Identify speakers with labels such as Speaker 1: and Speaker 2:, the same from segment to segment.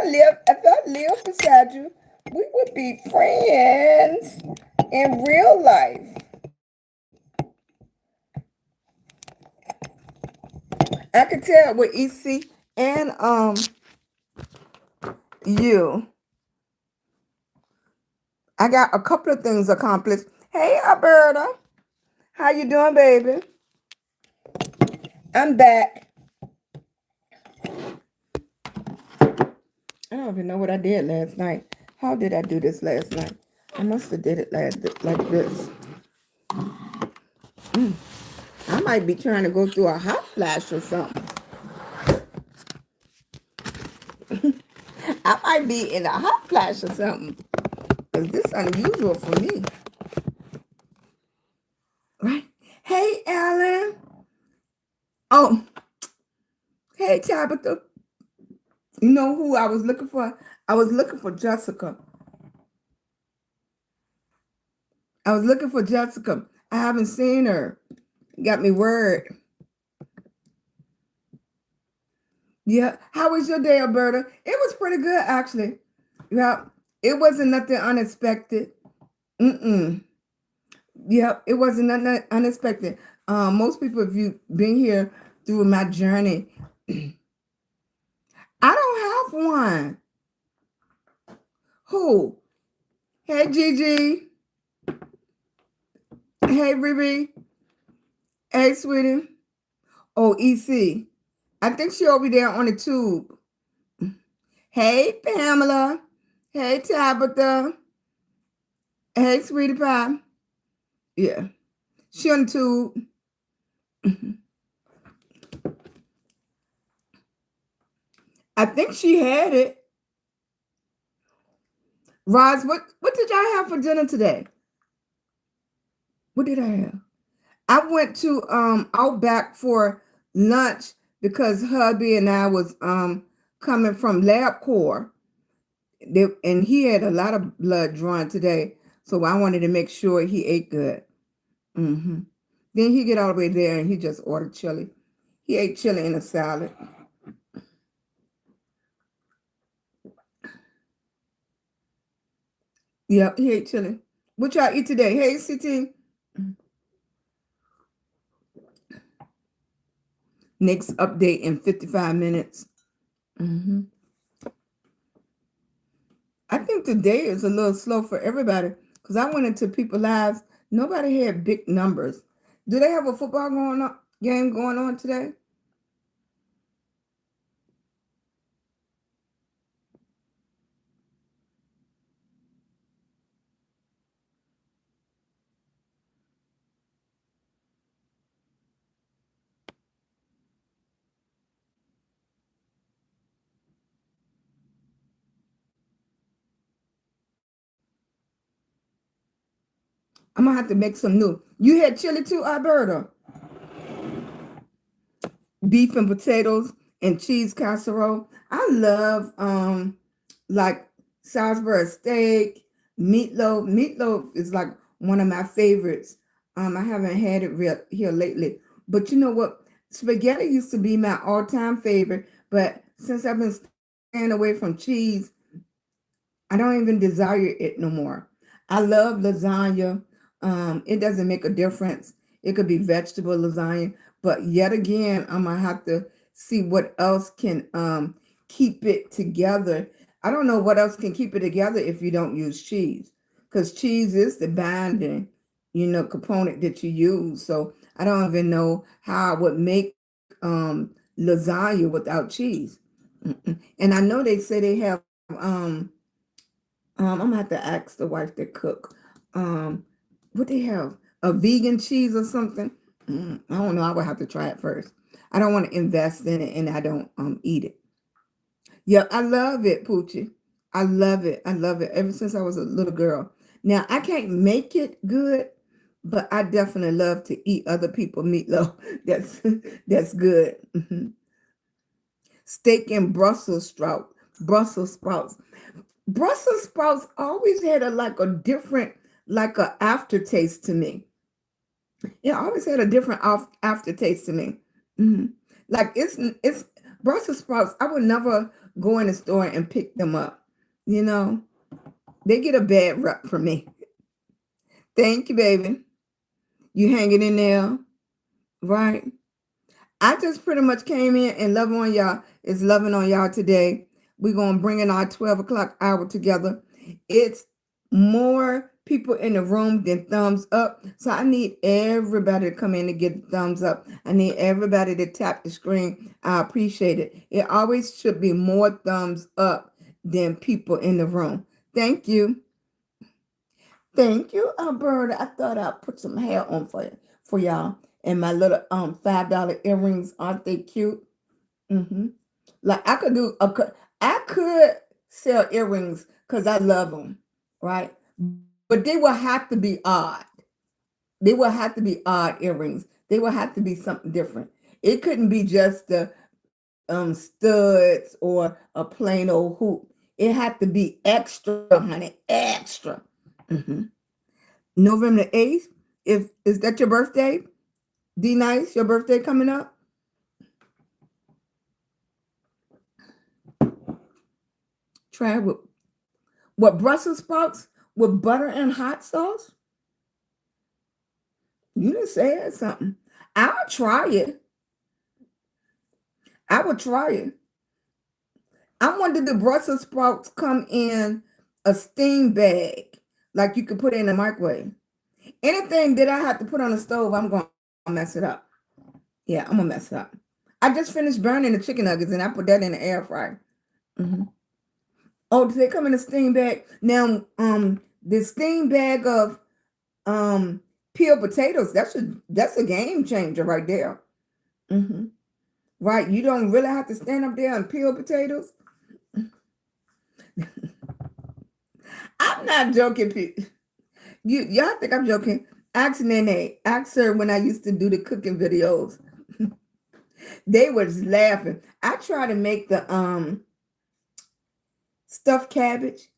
Speaker 1: I lived beside you, we would be friends in real life. I could tell with EC and you. I got a couple of things accomplished. Hey, Alberta, how you doing, baby? I'm back. I don't even know what I did last night. How did I do this last night? I must have did it like this. I might be trying to go through a hot flash or something. I might be in a hot flash or something. Because this is unusual for me. Right? Hey, Alan. Oh, hey, Tabitha. You know who I was looking for? I was looking for Jessica. I haven't seen her. Got me word. Yeah. How was your day, Alberta? It was pretty good, actually. Yeah. It wasn't nothing unexpected. Yep. It wasn't nothing unexpected. Most people, if you've been here through my journey, I don't have one. Who? Hey, Gigi. Hey, Riri. Hey, sweetie. Oh, EC. I think she over there on the tube. Hey, Pamela. Hey, Tabitha. Hey, sweetie pie. Yeah. She on the tube. I think she had it. Roz, what did y'all have for dinner today? What did I have? I went to Outback for lunch because hubby and I was coming from LabCorp. And he had a lot of blood drawn today, so I wanted to make sure he ate good. Then he get all the way there and he just ordered chili. He ate chili in a salad. Yep, he ate chili. What y'all eat today? Hey, CT. Next update in 55 minutes. I think today is a little slow for everybody because I went into people's lives. Nobody had big numbers. Do they have a football game going on today? I'm gonna have to make some new. You had chili too, Alberta? Beef and potatoes and cheese casserole. I love like Salisbury steak, meatloaf. Meatloaf is like one of my favorites. I haven't had it here lately, but you know what? Spaghetti used to be my all-time favorite, but since I've been staying away from cheese, I don't even desire it no more. I love lasagna. It doesn't make a difference. It could be vegetable lasagna, but yet again, I'm gonna have to see what else can keep it together. I don't know what else can keep it together if you don't use cheese, because cheese is the binding, component that you use. So I don't even know how I would make lasagna without cheese. And I know they say they have I'm gonna have to ask the wife that cook. What they have? A vegan cheese or something? I don't know. I would have to try it first. I don't want to invest in it and I don't eat it. Yeah, I love it, Poochie. I love it. I love it ever since I was a little girl. Now I can't make it good, but I definitely love to eat other people meatloaf. That's good. Steak and Brussels sprout, Brussels sprouts. Brussels sprouts always had a different, like a aftertaste to me. It always had a different aftertaste to me. Like it's Brussels sprouts. I would never go in the store and pick them up. You know, they get a bad rep from me. Thank you, baby. You hanging in there, right? I just pretty much came in and love on y'all. It's loving on y'all today. We're going to bring in our 12 o'clock hour together. It's more people in the room than thumbs up. So I need everybody to come in and get the thumbs up. I need everybody to tap the screen. I appreciate it. It always should be more thumbs up than people in the room. Thank you. Thank you, Alberta. I thought I'd put some hair on for y'all. And my little $5 earrings, aren't they cute? Like I could sell earrings because I love them, right? But they will have to be odd. They will have to be odd earrings. They will have to be something different. It couldn't be just the studs or a plain old hoop. It had to be extra, honey, extra. November 8th. Is that your birthday? D Nice, your birthday coming up? Try with what, Brussels sprouts with butter and hot sauce? You didn't say something. I'll try it. I would try it. I wonder the Brussels sprouts come in a steam bag, like you could put it in the microwave. Anything that I have to put on the stove, I'm going to mess it up. Yeah, I'm going to mess it up. I just finished burning the chicken nuggets and I put that in the air fryer. Oh, do they come in a steam bag? Now, the steam bag of peeled potatoes, that's a game changer right there. Right? You don't really have to stand up there and peel potatoes. I'm not joking, people. Y'all think I'm joking. Ask Nene. Ask her when I used to do the cooking videos. They was laughing. I try to make the stuffed cabbage.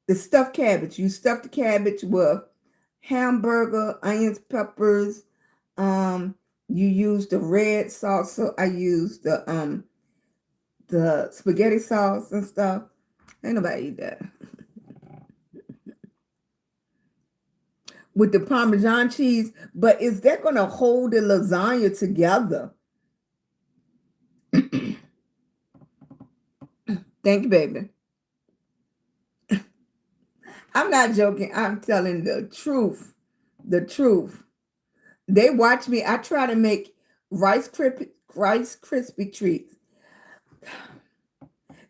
Speaker 1: The stuffed cabbage. You stuff the cabbage with hamburger, onions, peppers. You use the red sauce. So I use the spaghetti sauce and stuff. Ain't nobody eat that. With the Parmesan cheese, but is that going to hold the lasagna together? Thank you, baby. I'm not joking. I'm telling the truth. The truth. They watch me. I try to make Rice Krispie treats.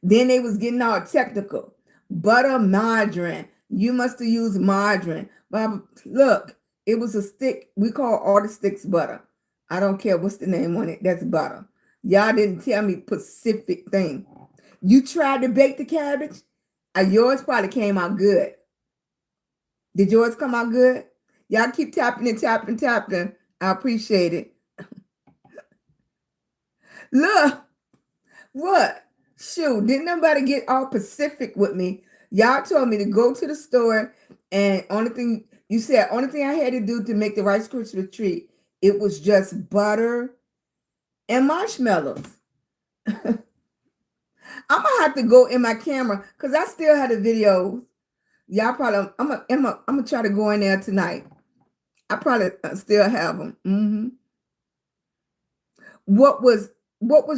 Speaker 1: Then they was getting all technical. Butter, margarine. You must have used margarine. But look, it was a stick. We call all the sticks butter. I don't care what's the name on it. That's butter. Y'all didn't tell me specific thing. You tried to bake the cabbage? Yours probably came out good. Did yours come out good? Y'all keep tapping and tapping, tapping. I appreciate it. Look. What? Shoot, didn't nobody get all Pacific with me? Y'all told me to go to the store, and only thing I had to do to make the Rice Krispie treat, it was just butter and marshmallows. I'm gonna have to go in my camera because I still had a video. Y'all probably, I'm gonna try to go in there tonight. I probably still have them. What was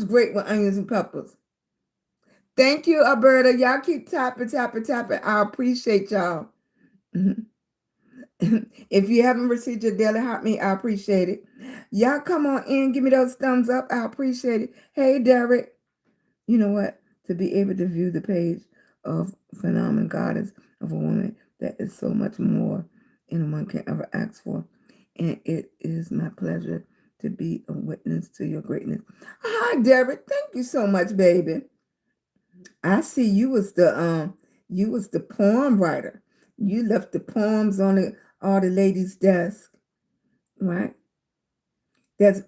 Speaker 1: great with onions and peppers? Thank you, Alberta. Y'all keep tapping, tapping, tapping. I appreciate y'all. If you haven't received your daily hot meat, I appreciate it. Y'all come on in, give me those thumbs up. I appreciate it. Hey, Derek. You know what? To be able to view the page of Phenomenal Goddess of a Woman, that is so much more anyone can ever ask for. And it is my pleasure to be a witness to your greatness. Hi, Derek. Thank you so much, baby. I see you was the poem writer. You left the poems on all the ladies' desk, right?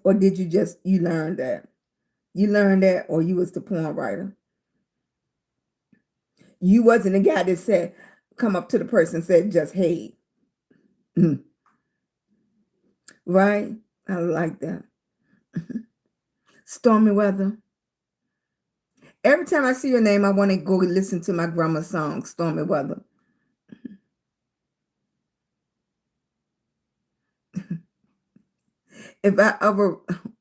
Speaker 1: Or did you learn that? You learned that, or you was the poem writer? You wasn't the guy that said, come up to the person and said, just hey. Right? I like that. Stormy weather. Every time I see your name, I want to go listen to my grandma's song, Stormy Weather. If I ever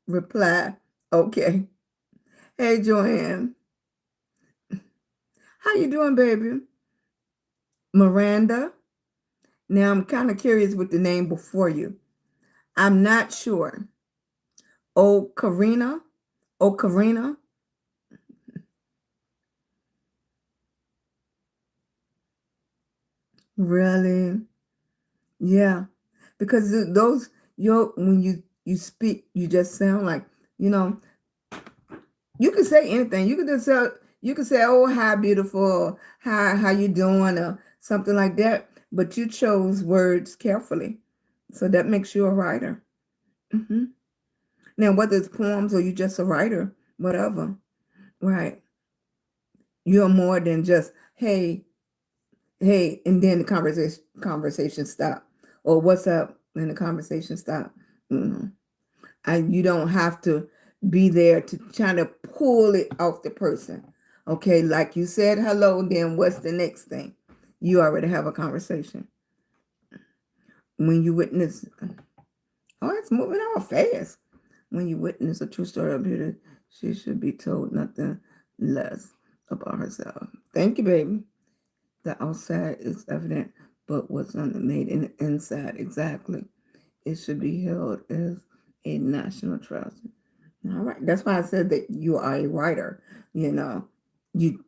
Speaker 1: reply, okay. Hey, Joanne, how you doing, baby? Miranda. Now, I'm kind of curious with the name before you. I'm not sure. Oh, Karina. Oh, Karina. Really? Yeah. Because those, when you speak, you just sound like, you know, you can say anything. You can just say, oh, hi, beautiful, or hi, how you doing, or something like that. But you chose words carefully, so that makes you a writer. Hmm. Now, whether it's poems or you just a writer, whatever, right? You're more than just hey, and then the conversation stop, or what's up, and the conversation stop. Mhm. And you don't have to be there to try to pull it off the person. Okay, like you said hello, then what's the next thing? You already have a conversation. When you witness, oh, it's moving all fast. When you witness a true story of beauty, she should be told nothing less about herself. Thank you, baby. The outside is evident, but what's made in the inside, exactly. It should be held as a national trust. All right. That's why I said that you are a writer. You know, you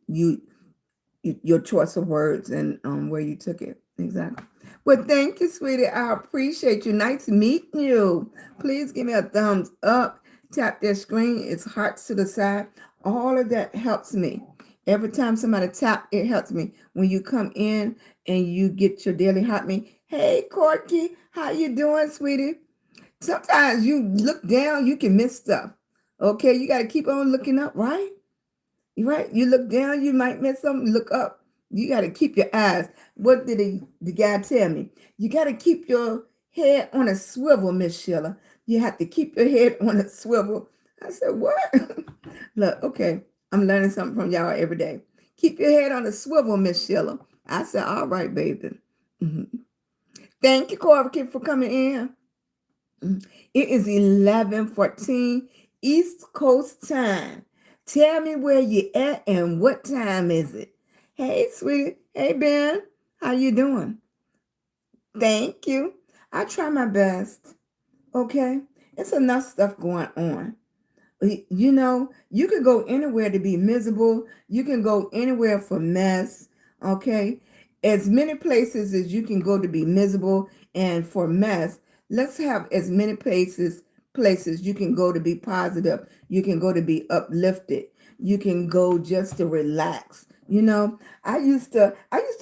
Speaker 1: your choice of words and where you took it. Exactly. Well, thank you, sweetie. I appreciate you. Nice meeting you. Please give me a thumbs up. Tap that screen. It's hearts to the side. All of that helps me. Every time somebody tap, it helps me. When you come in and you get your daily hot me. Hey, Corky, how you doing, sweetie? Sometimes you look down, you can miss stuff. Okay, you got to keep on looking up, right? Right? You look down, you might miss something. Look up. You got to keep your eyes. What did the guy tell me? You got to keep your head on a swivel, Miss Sheila. You have to keep your head on a swivel. I said, what? Look, okay. I'm learning something from y'all every day. Keep your head on a swivel, Miss Sheila. I said, all right, baby. Mhm. Thank you, Corey, for coming in. It is 11:14 East Coast time. Tell me where you at and what time is it? Hey, sweetie. Hey, Ben. How you doing? Thank you. I try my best. Okay? It's enough stuff going on. You know, you can go anywhere to be miserable. You can go anywhere for mess. Okay. As many places as you can go to be miserable and for mess, let's have as many places you can go to be positive. You can go to be uplifted. You can go just to relax. You know, I used to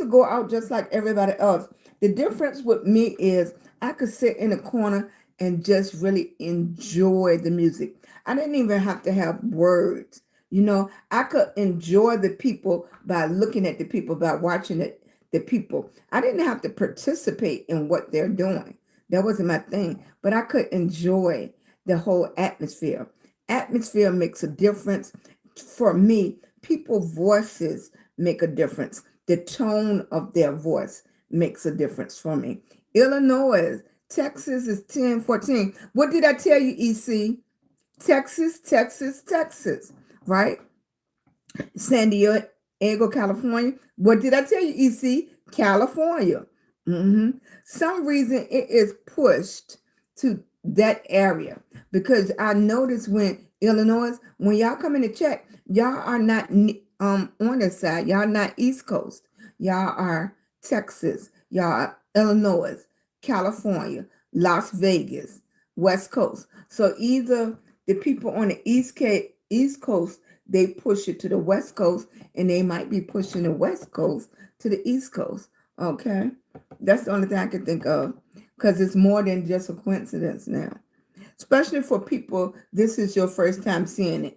Speaker 1: go out just like everybody else. The difference with me is I could sit in a corner and just really enjoy the music. I didn't even have to have words. You know, I could enjoy the people by looking at the people, by watching the people. I didn't have to participate in what they're doing. That wasn't my thing, but I could enjoy the whole atmosphere. Atmosphere makes a difference for me. People voices make a difference. The tone of their voice makes a difference for me. Illinois, Texas is 10:14. What did I tell you, EC? Texas, Texas, Texas, right? San Diego, California. What did I tell you, EC? California. Hmm. Some reason it is pushed to that area because I noticed when Illinois, when y'all come in to check, y'all are not on this side. Y'all not East Coast. Y'all are Texas. Y'all are Illinois, California, Las Vegas, West Coast. So either the people on the East Coast, they push it to the West Coast, and they might be pushing the West Coast to the East Coast. Okay, that's the only thing I can think of because it's more than just a coincidence now. Especially for people, this is your first time seeing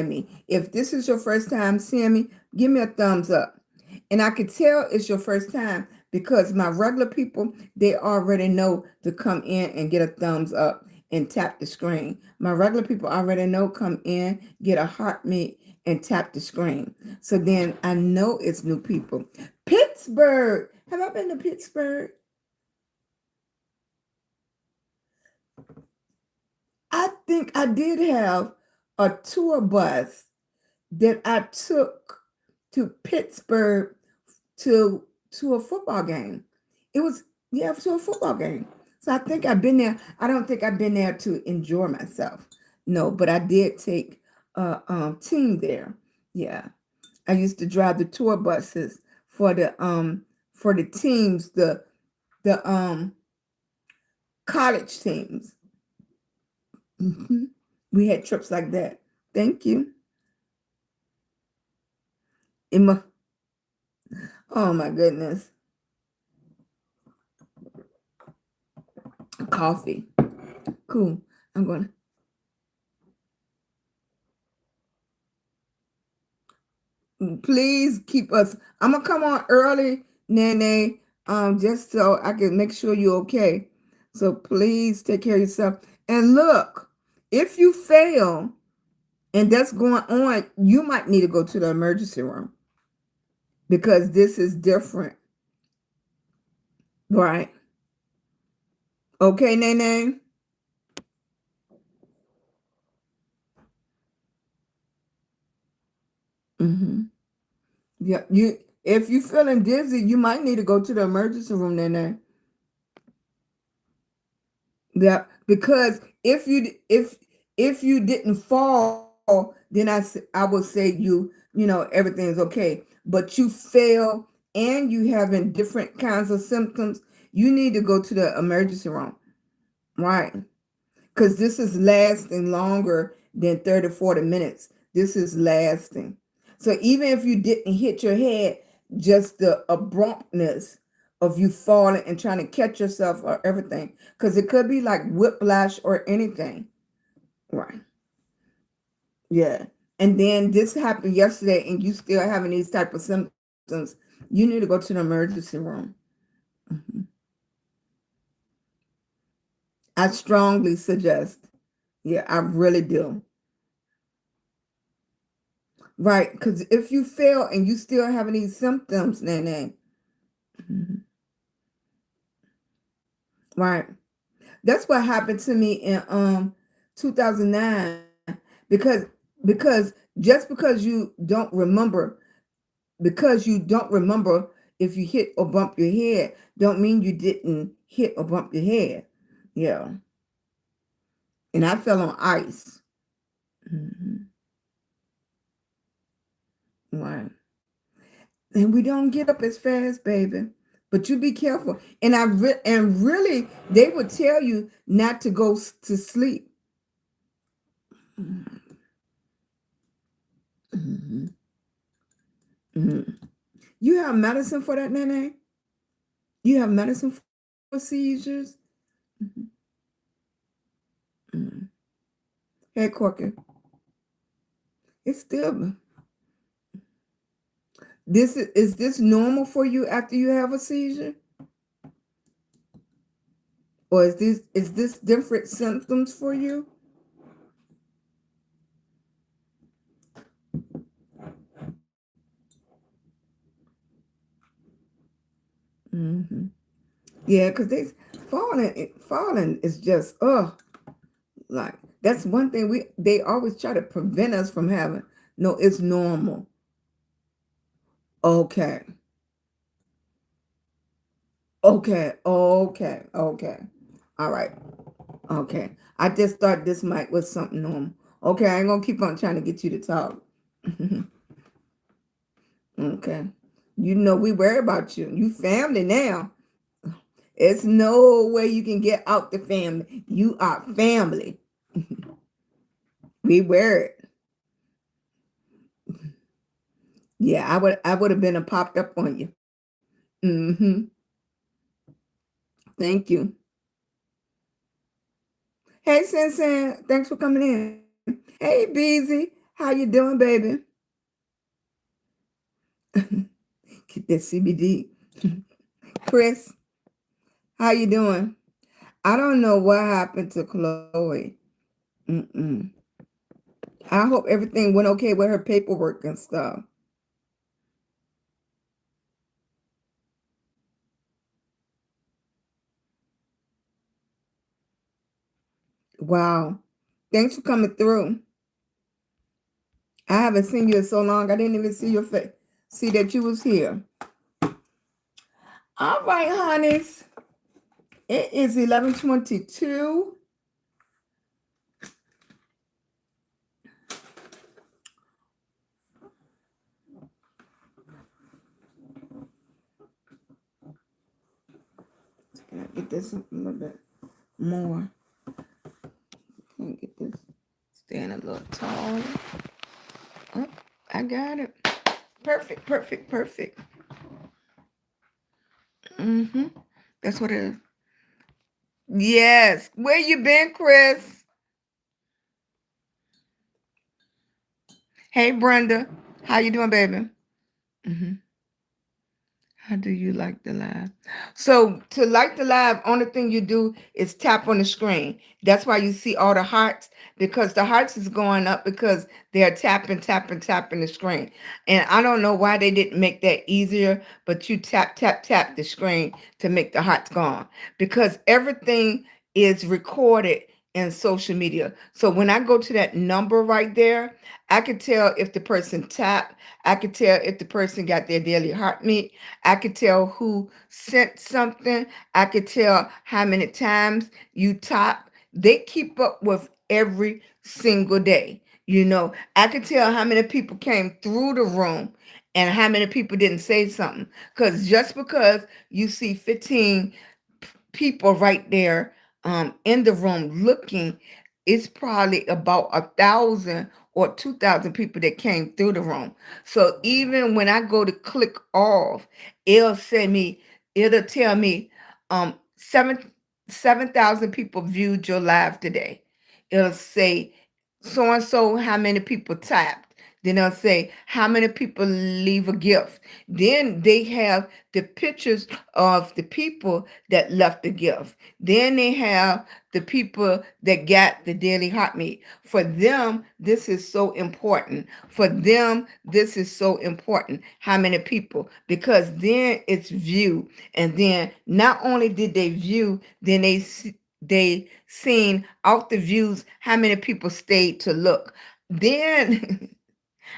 Speaker 1: me. If this is your first time seeing me, give me a thumbs up. And I could tell it's your first time because my regular people, they already know to come in and get a thumbs up and tap the screen. My regular people already know come in, get a heart me, and tap the screen. So then I know it's new people. Pittsburgh. Have I been to Pittsburgh? I think I did have a tour bus that I took to Pittsburgh to a football game. It was, yeah, to a football game. So I think I've been there. I don't think I've been there to enjoy myself. No, but I did take a team there. Yeah. I used to drive the tour buses for the teams, the college teams. Mhm. We had trips like that. Thank you. Emma. Oh my goodness. Coffee. Cool. I'm going to please keep us. I'm gonna come on early, Nene, just so I can make sure you're okay. So please take care of yourself. And look, if you fail and that's going on, you might need to go to the emergency room because this is different. Right. Okay, Nene? Mm-hmm. Yeah, you if you're feeling dizzy, you might need to go to the emergency room, Nene. Yeah, because if you didn't fall, then I would say you know everything's okay. But you fail and you having different kinds of symptoms, you need to go to the emergency room, right? Because this is lasting longer than 30, 40 minutes. This is lasting. So even if you didn't hit your head, just the abruptness of you falling and trying to catch yourself or everything, because it could be like whiplash or anything. Right. Yeah. And then this happened yesterday and you still having these type of symptoms. You need to go to the emergency room. Mhm. I strongly suggest. Yeah, I really do. Right, because if you fail and you still having these symptoms, Nene, mhm, right. That's what happened to me in 2009 because because just because you don't remember if you hit or bump your head, don't mean you didn't hit or bump your head. Yeah, and I fell on ice. Mhm, right. And we don't get up as fast, baby. But you be careful. And and really, they would tell you not to go to sleep. Mhm, mhm, mhm. You have medicine for that, Nene? You have medicine for seizures? Mhm, mhm. Hey, Corky, it's still. Is this normal for you after you have a seizure, or is this different symptoms for you? Hmm. Yeah, because they falling is just like that's one thing they always try to prevent us from having. No, it's normal. Okay. Okay. All right. Okay. I just thought this might was something normal. Okay, I ain't gonna keep on trying to get you to talk. Okay. You know we worry about you. You family now. It's no way you can get out the family. You are family. We worried. Yeah, I would have been a popped up on you. Mm-hmm. Thank you. Hey, Sensen, thanks for coming in. Hey, Beezy, how you doing, baby? Get that CBD. Chris, how you doing? I don't know what happened to Chloe. Mm-mm. I hope everything went okay with her paperwork and stuff. Wow. Thanks for coming through. I haven't seen you in so long. I didn't even see your face. See that you was here. All right, honeys. It is 11:22. Can I get this a little bit more? Can I get this? Stand a little taller. Oh, I got it. Perfect, perfect, perfect. Mm-hmm. That's what it is. Yes. Where you been, Chris? Hey, Brenda. How you doing, baby? Mm-hmm. How do you like the live? So to like the live, only thing you do is tap on the screen. That's why you see all the hearts, because the hearts is going up because they're tapping, tapping, tapping the screen. And I don't know why they didn't make that easier, but you tap, tap, tap the screen to make the hearts go on, because everything is recorded in social media. So when I go to that number right there, I can tell if the person tapped. I can tell if the person got their daily heartbeat. I could tell who sent something. I could tell how many times you tap. They keep up with every single day. I could tell how many people came through the room and how many people didn't say something. Because just because you see 15 people right there in the room looking, it's probably about 1,000 or 2,000 people that came through the room. So even when I go to click off, it'll tell me 7,000 people viewed your live today. It'll say so and so how many people tapped. Then they'll say how many people leave a gift. Then they have the pictures of the people that left the gift. Then they have the people that got the daily heartbeat. For them, this is so important. For them, this is so important. How many people? Because then it's view. And then not only did they view, then they seen out the views how many people stayed to look. Then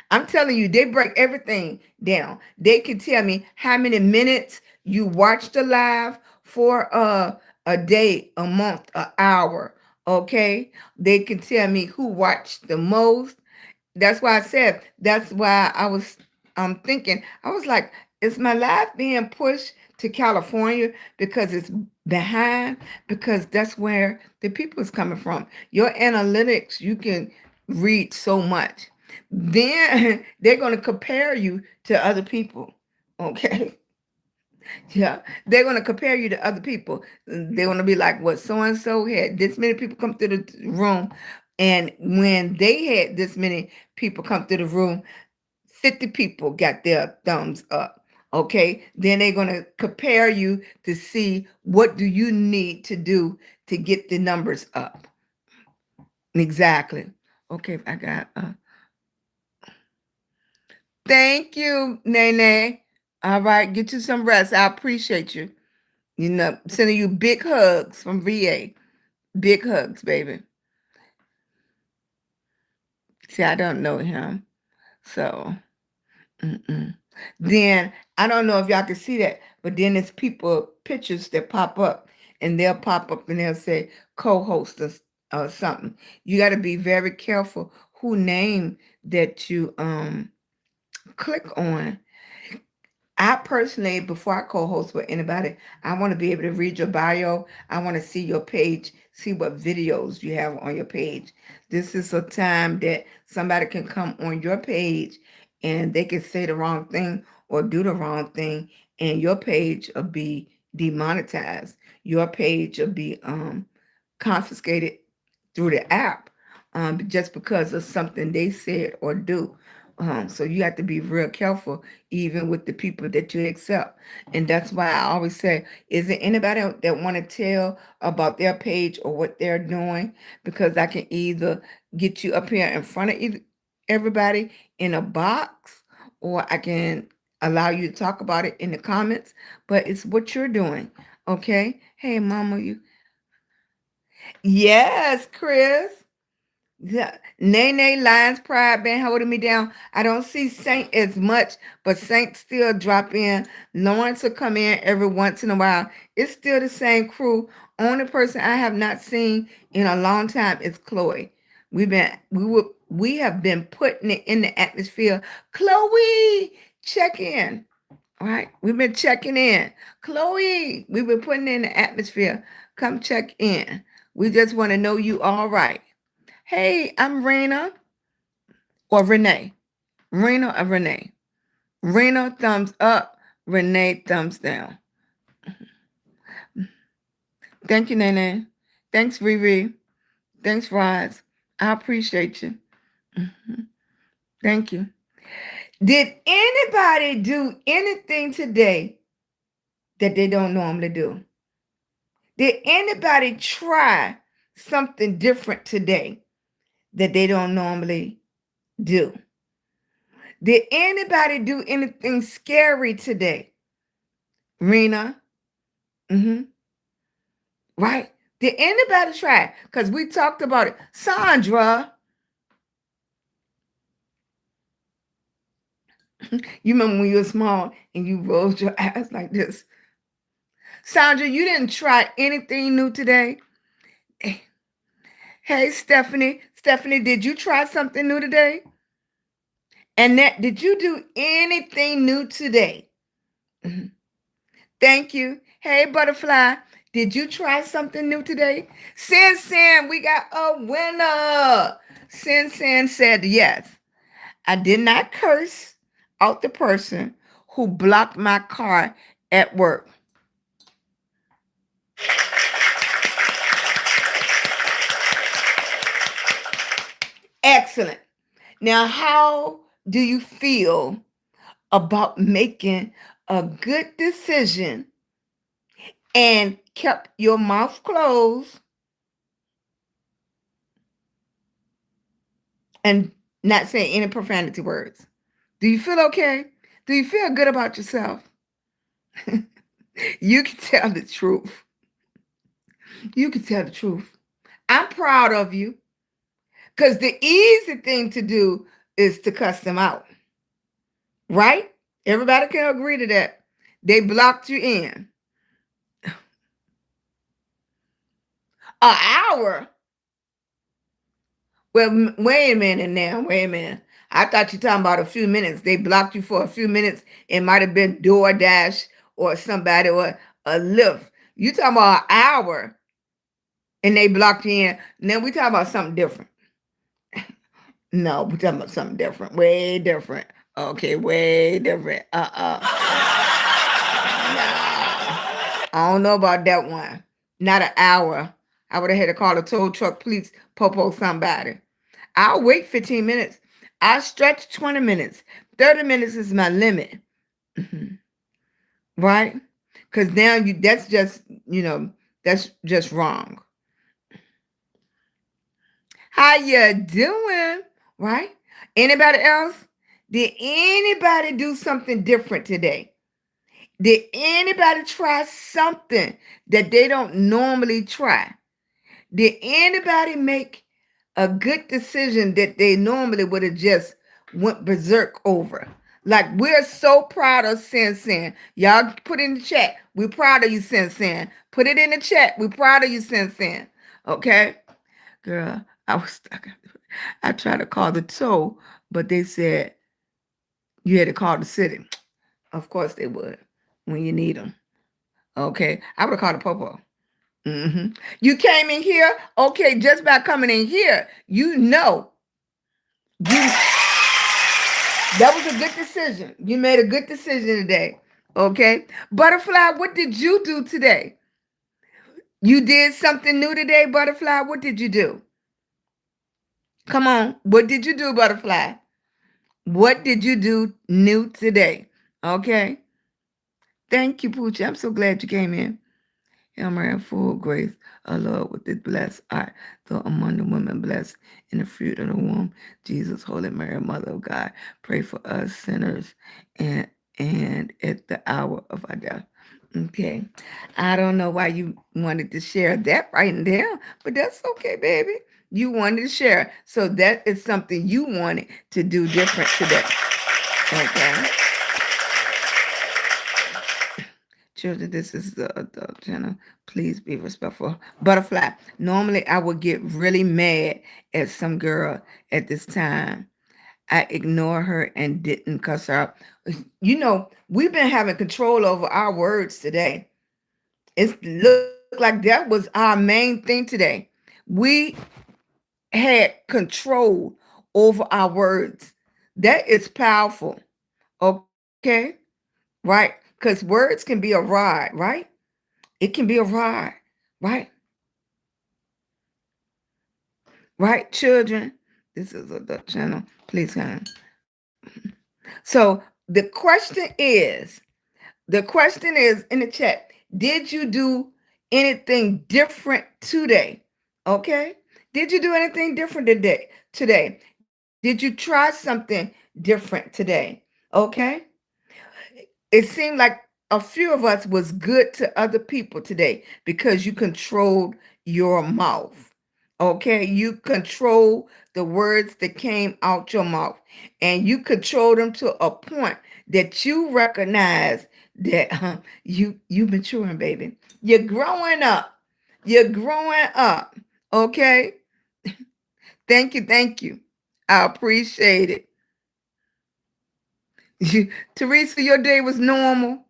Speaker 1: I'm telling you, they break everything down. They can tell me how many minutes you watched the live for a day, a month, an hour. Okay. They can tell me who watched the most. That's why I said, that's why I was thinking, I was like, is my life being pushed to California because it's behind? Because that's where the people is coming from. Your analytics, you can read so much. Then they're going to compare you to other people. Okay. Yeah, they're going to compare you to other people. They're going to be like, what so and so had this many people come through the room. And when they had this many people come through the room, 50 people got their thumbs up. Okay. Then they're going to compare you to see what do you need to do to get the numbers up. Exactly. Okay. I got, thank you, Nene. All right. Get you some rest. I appreciate you. Sending you big hugs from VA. Big hugs, baby. See, I don't know him. So, then I don't know if y'all can see that, but then there's pictures that pop up, and they'll pop up and they'll say co-host or something. You got to be very careful who name that you click on. I personally, before I co-host with anybody, I want to be able to read your bio. I want to see your page, see what videos you have on your page. This is a time that somebody can come on your page and they can say the wrong thing or do the wrong thing, and your page will be demonetized. Your page will be confiscated through the app just because of something they said or do. So you have to be real careful, even with the people that you accept. And that's why I always say, is there anybody that want to tell about their page or what they're doing? Because I can either get you up here in front of everybody in a box, or I can allow you to talk about it in the comments. But it's what you're doing. Okay. Hey, Mama, yes, Chris. Yeah, Nene Lions Pride been holding me down. I don't see Saint as much, but Saint still drop in. Lawrence will come in every once in a while. It's still the same crew. Only person I have not seen in a long time is Chloe. We have been putting it in the atmosphere. Chloe, check in. All right, we've been checking in. Chloe, we've been putting it in the atmosphere. Come check in. We just want to know you all right. Hey, I'm Rena or Renee. Rena or Renee. Rena, thumbs up. Renee, thumbs down. Thank you, Nene. Thanks, Riri. Thanks, Roz. I appreciate you. Thank you. Did anybody do anything today that they don't normally do? Did anybody try something different today that they don't normally do? Did anybody do anything scary today? Rena? Right? Did anybody try? Because we talked about it. Sandra, you remember when you were small and you rolled your eyes like this? Sandra, you didn't try anything new today? Hey, Stephanie. Stephanie, did you try something new today? Annette, did you do anything new today? Thank you. Hey, Butterfly, did you try something new today? Sin, we got a winner. Sin said yes. I did not curse out the person who blocked my car at work. Excellent. Now, how do you feel about making a good decision and kept your mouth closed and not saying any profanity words? Do you feel okay? Do you feel good about yourself? You can tell the truth. You can tell the truth. I'm proud of you, because the easy thing to do is to cuss them out. Right? Everybody can agree to that. They blocked you in. An hour? Well, wait a minute now. Wait a minute. I thought you were talking about a few minutes. They blocked you for a few minutes. It might have been DoorDash or somebody or a Lyft. You talking about an hour and they blocked you in. Now we talking about something different. No, we're talking about something different. Way different. Okay, way different. No. I don't know about that one. Not an hour. I would have had to call a tow truck, police, popo somebody. I'll wait 15 minutes. I stretch 20 minutes. 30 minutes is my limit. Right? Because now that's just, that's just wrong. How you doing? Right? Anybody else? Did anybody do something different today? Did anybody try something that they don't normally try? Did anybody make a good decision that they normally would have just went berserk over? Like, we're so proud of Sin. Y'all put in the chat. We're proud of you, Sin. Put it in the chat. We're proud of you, Sin. Okay? Girl, I was stuck. I tried to call the tow, but they said you had to call the city. Of course they would when you need them. Okay? I would have called the popo. You came in here, okay, just by coming in here, that was a good decision. You made a good decision today, okay? Butterfly, what did you do today? You did something new today, Butterfly? What did you do? Come on, what did you do, Butterfly? What did you do new today? Okay. Thank you, Poochie. I'm so glad you came in. Hammer and full grace, our Lord with this blessed eye, though among the women blessed in the fruit of the womb, Jesus, Holy Mary, Mother of God, pray for us sinners and at the hour of our death. Okay. I don't know why you wanted to share that right now, but that's okay, baby. You wanted to share. So that is something you wanted to do different today. Okay. Children, this is the adult channel. Please be respectful. Butterfly. Normally, I would get really mad at some girl at this time. I ignored her and didn't cuss her out. We've been having control over our words today. It looked like that was our main thing today. We had control over our words. That is powerful. Okay? Right? Because words can be a ride, right? It can be a ride, right? Right, children? This is a channel. Please come. So the question is in the chat, did you do anything different today? Okay? Did you do anything different today? Did you try something different today? Okay? It seemed like a few of us was good to other people today because you controlled your mouth. Okay, you control the words that came out your mouth, and you control them to a point that you recognize that you maturing, baby. You're growing up. You're growing up. Okay. Thank you. I appreciate it. Teresa, your day was normal.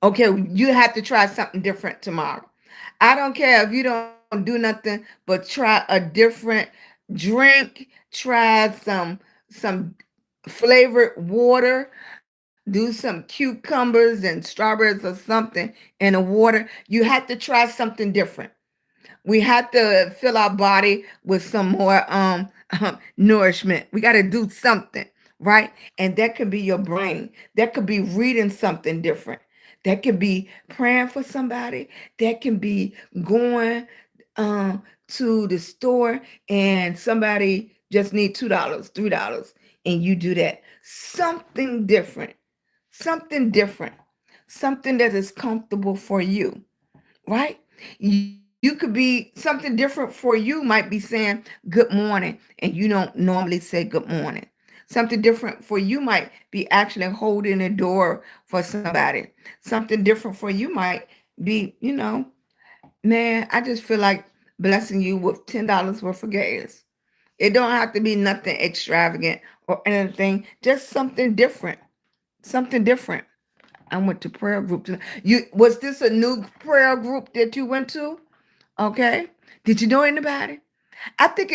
Speaker 1: Okay, you have to try something different tomorrow. I don't care if you don't do nothing but try a different drink, try some flavored water, do some cucumbers and strawberries or something in the water. You have to try something different. We have to fill our body with some more nourishment. We got to do something, right? And that could be your brain. That could be reading something different. That could be praying for somebody. That can be going to the store and somebody just need $2, $3, and you do that. Something different. Something different. Something that is comfortable for you, right? You could be something different for you, might be saying good morning, and you don't normally say good morning. Something different for you might be actually holding the door for somebody. Something different for you might be, man, I just feel like blessing you with $10 worth of gas. It don't have to be nothing extravagant or anything, just something different. Something different. I went to prayer group tonight. You was this a new prayer group that you went to? Okay. Did you know anybody? I think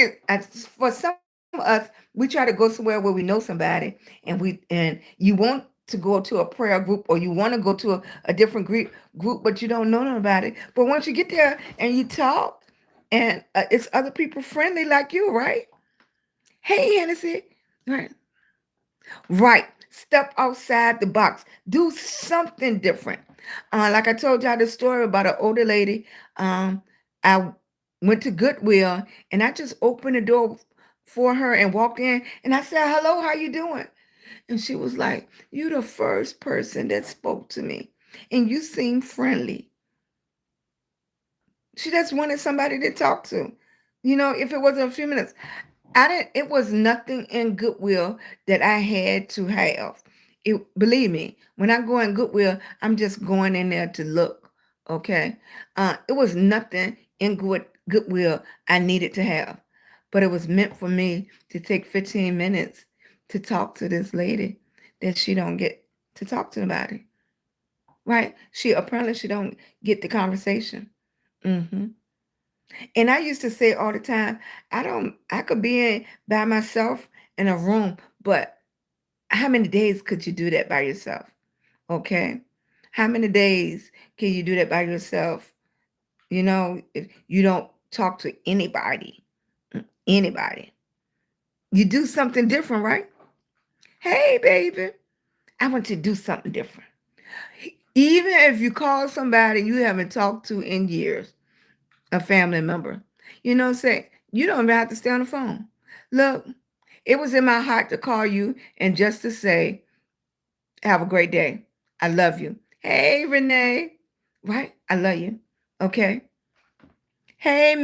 Speaker 1: for some of us, we try to go somewhere where we know somebody, and you want to go to a prayer group or you want to go to a different group, but you don't know nobody. But once you get there and you talk, and it's other people friendly like you, right? Hey, Hennessy, right? Right. Step outside the box. Do something different. Like I told y'all the story about an older lady. I went to Goodwill and I just opened the door for her and walked in and I said, "Hello, how you doing?" And she was like, "You the first person that spoke to me. And you seem friendly." She just wanted somebody to talk to. If it wasn't a few minutes. I didn't it was nothing in Goodwill that I had to have. Believe me, when I go in Goodwill, I'm just going in there to look. Okay. It was nothing in Goodwill I needed to have. But it was meant for me to take 15 minutes to talk to this lady that she don't get to talk to nobody. Right? She don't get the conversation. hmm And I used to say all the time, I could be by myself in a room, but how many days could you do that by yourself? Okay. How many days can you do that by yourself? If you don't talk to anybody, anybody, you do something different, right? Hey, baby, I want you to do something different. Even if you call somebody you haven't talked to in years, a family member, say, you don't even have to stay on the phone. Look, it was in my heart to call you and just to say, have a great day. I love you. Hey, Renee. Right? I love you. Okay. Hey,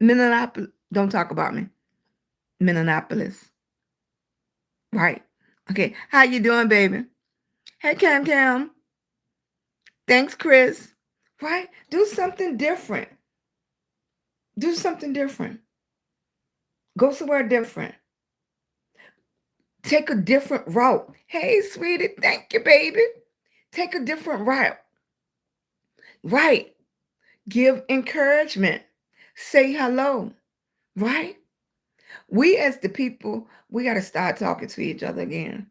Speaker 1: Minneapolis. Don't talk about me. Minneapolis. Right. Okay. How you doing, baby? Hey, Cam Cam. Thanks, Chris. Right? Do something different. Do something different. Go somewhere different. Take a different route. Hey, sweetie. Thank you, baby. Take a different route. Right. Give encouragement. Say hello. Right? We as the people, we got to start talking to each other again.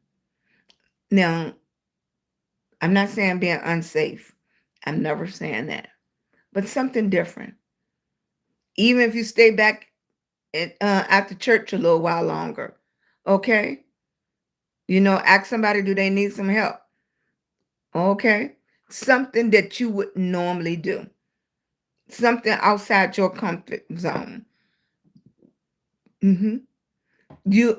Speaker 1: Now, I'm not saying being unsafe. I'm never saying that. But something different. Even if you stay back after church a little while longer. Okay? Ask somebody, do they need some help? Okay? Something that you would normally do. Something outside your comfort zone. Mm-hmm. You,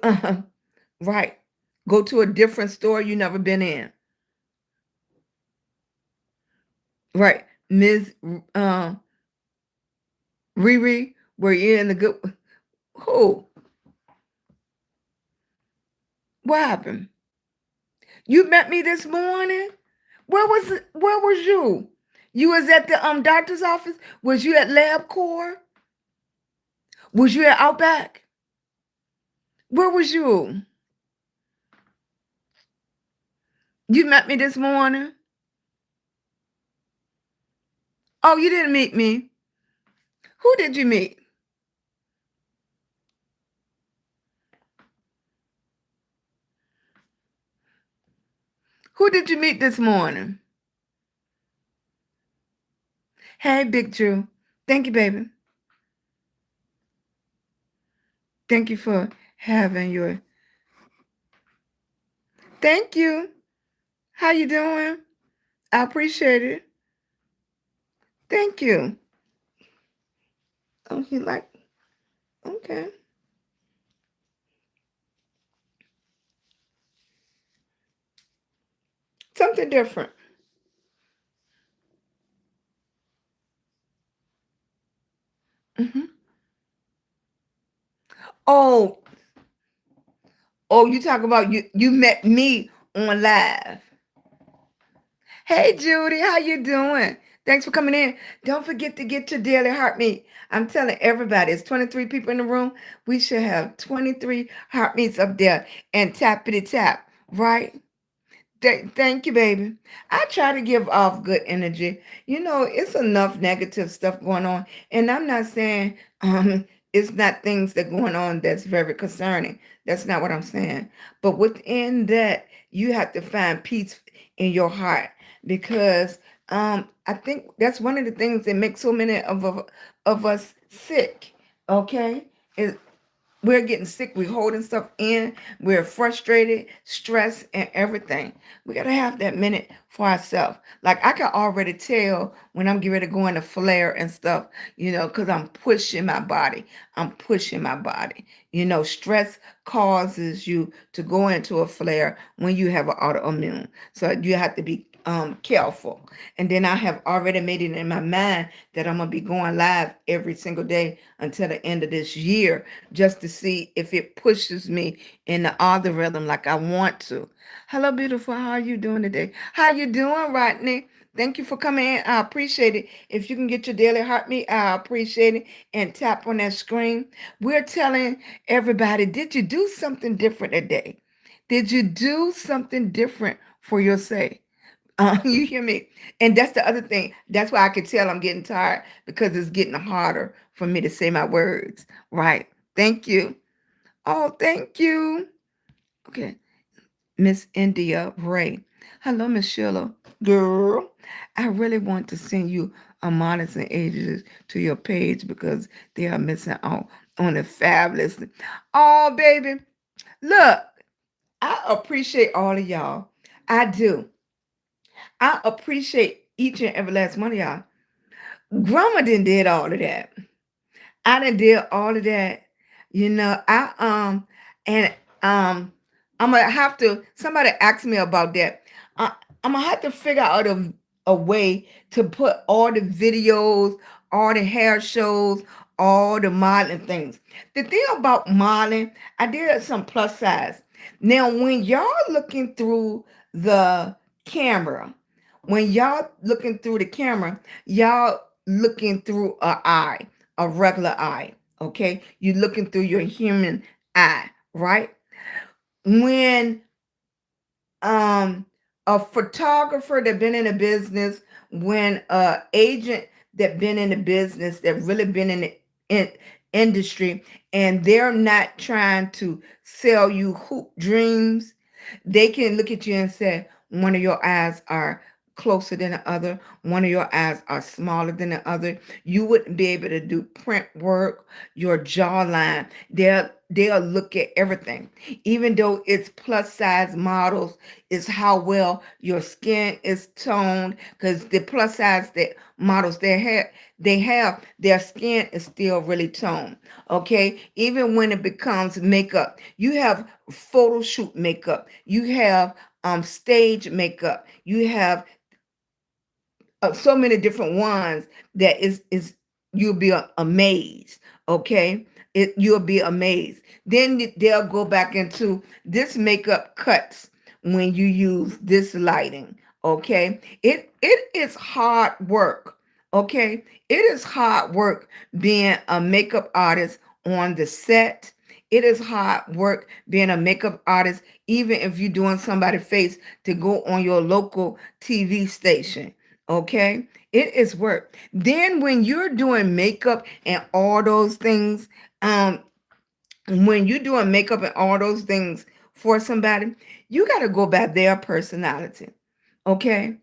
Speaker 1: right. Go to a different store you never been in. Right. Ms. Riri, were you in the good? Who? What happened? You met me this morning? Where was you? You was at the doctor's office? Was you at LabCorp? Was you at Outback? Where was you? You met me this morning? Oh, you didn't meet me. Who did you meet? Who did you meet this morning? Hey, Big Drew. Thank you, baby. Thank you for having your. Thank you. How you doing? I appreciate it. Thank you. Oh, you like? Okay. Something different. Hmm. Oh, oh, you talk about you met me on live. Hey Judy, how you doing? Thanks for coming in. Don't forget to get your daily heartbeat. I'm telling everybody, it's 23 people in the room. We should have 23 heartbeats up there and tappity tap, right? Thank you, baby. I try to give off good energy. It's enough negative stuff going on. And I'm not saying it's not things that going on that's very concerning. That's not what I'm saying. But within that, you have to find peace in your heart because I think that's one of the things that makes so many of us sick. Okay? We're getting sick. We're holding stuff in. We're frustrated, stressed, and everything. We got to have that minute for ourselves. Like I can already tell when I'm getting ready to go into flare and stuff, because I'm pushing my body. I'm pushing my body. Stress causes you to go into a flare when you have an autoimmune. So you have to be careful. And then I have already made it in my mind that I'm going to be going live every single day until the end of this year just to see if it pushes me in the algorithm like I want to. Hello, beautiful. How are you doing today? How you doing, Rodney? Thank you for coming in. I appreciate it. If you can get your daily heartbeat, I appreciate it. And tap on that screen. We're telling everybody, did you do something different today? Did you do something different for your sake? You hear me? And that's the other thing. That's why I can tell I'm getting tired because it's getting harder for me to say my words. Right. Thank you. Oh, thank you. Okay. Miss India Ray. Hello, Miss Sheila. Girl, I really want to send you a modest and ages to your page because they are missing out on the fabulous. Oh, baby. Look. I appreciate all of y'all. I do. I appreciate each and every last one of y'all. Grandma didn't did all of that. I done did all of that. And I'm gonna have to somebody asked me about that. I'm gonna have to figure out a way to put all the videos, all the hair shows, all the modeling things. The thing about modeling, I did some plus size. Now, when y'all looking through the camera, when y'all looking through the camera, y'all looking through a regular eye. Okay, you're looking through your human eye, right? When um a photographer that been in the business, when a agent that been in the business, that really been in the industry, and they're not trying to sell you hoop dreams, they can look at you and say one of your eyes are closer than the other, one of your eyes are smaller than the other. You wouldn't be able to do print work, your jawline. They'll look at everything, even though it's plus size models, is how well your skin is toned, because the plus size that models they have their skin is still really toned. Okay, even when it becomes makeup, you have photo shoot makeup, you have stage makeup, you have so many different ones that is you'll be amazed. Okay, you'll be amazed. Then they'll go back into this makeup cuts when you use this lighting. Okay, it is hard work. Okay, it is hard work being a makeup artist on the set. It is hard work being a makeup artist, even if you're doing somebody's face to go on your local TV station. Okay, it is work. Then when you're doing makeup and all those things, when you're doing makeup and all those things for somebody, you got to go by their personality. Okay,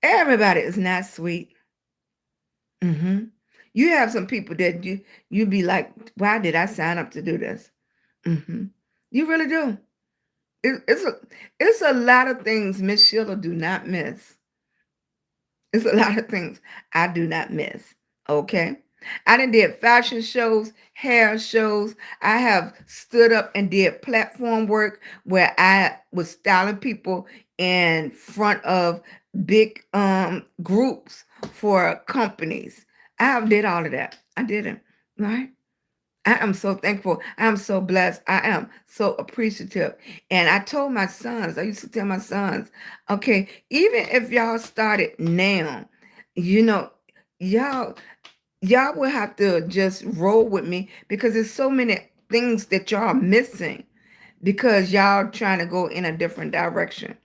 Speaker 1: everybody is not sweet. hmm You have some people that you be like, why did I sign up to do this? hmm You really do. It's a lot of things Miss Sheila do not miss. It's a lot of things I do not miss. Okay. I done did fashion shows, hair shows. I have stood up and did platform work where I was styling people in front of big groups for companies. I have did all of that. I did it. Right. I am so thankful. I am so blessed. I am so appreciative. And I told my sons, I used to tell my sons, okay, even if y'all started now, you know, y'all y'all will have to just roll with me, because there's so many things that y'all are missing because y'all trying to go in a different direction.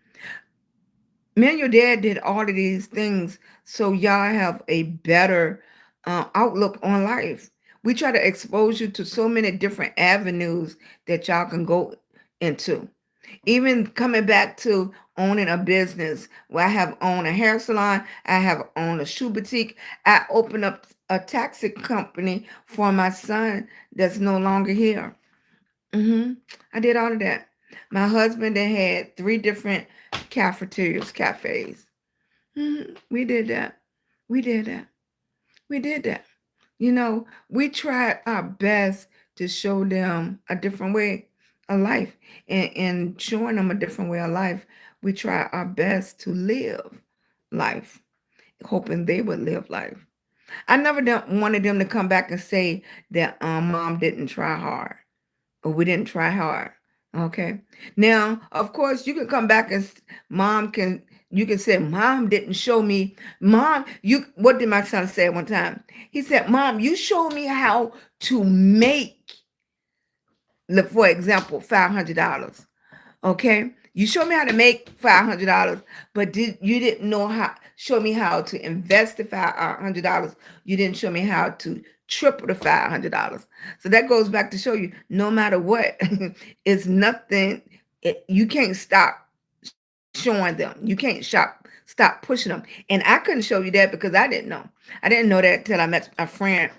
Speaker 1: Me and your dad did all of these things so y'all have a better outlook on life. We try to expose you to so many different avenues that y'all can go into. Even coming back to owning a business, where I have owned a hair salon, I have owned a shoe boutique, I opened up a taxi company for my son that's no longer here. hmm I did all of that. My husband had three different cafes. We did that. We did that. We did that. We tried our best to show them a different way of life, and showing them a different way of life. We try our best to live life, hoping they would live life. I never wanted them to come back and say that mom didn't try hard, or we didn't try hard. Okay. Now, of course, you can come back and mom can you can say mom didn't show me. Mom, you what did my son say one time? He said, "Mom, you showed me how to make, for example, $500. Okay, you showed me how to make $500, but you didn't know how show me how to invest the $500. You didn't show me how to triple the $500." So that goes back to show you, no matter what, it's nothing. You can't stop showing them. You can't stop pushing them. And I couldn't show you that because I didn't know. I didn't know that till I met a friend,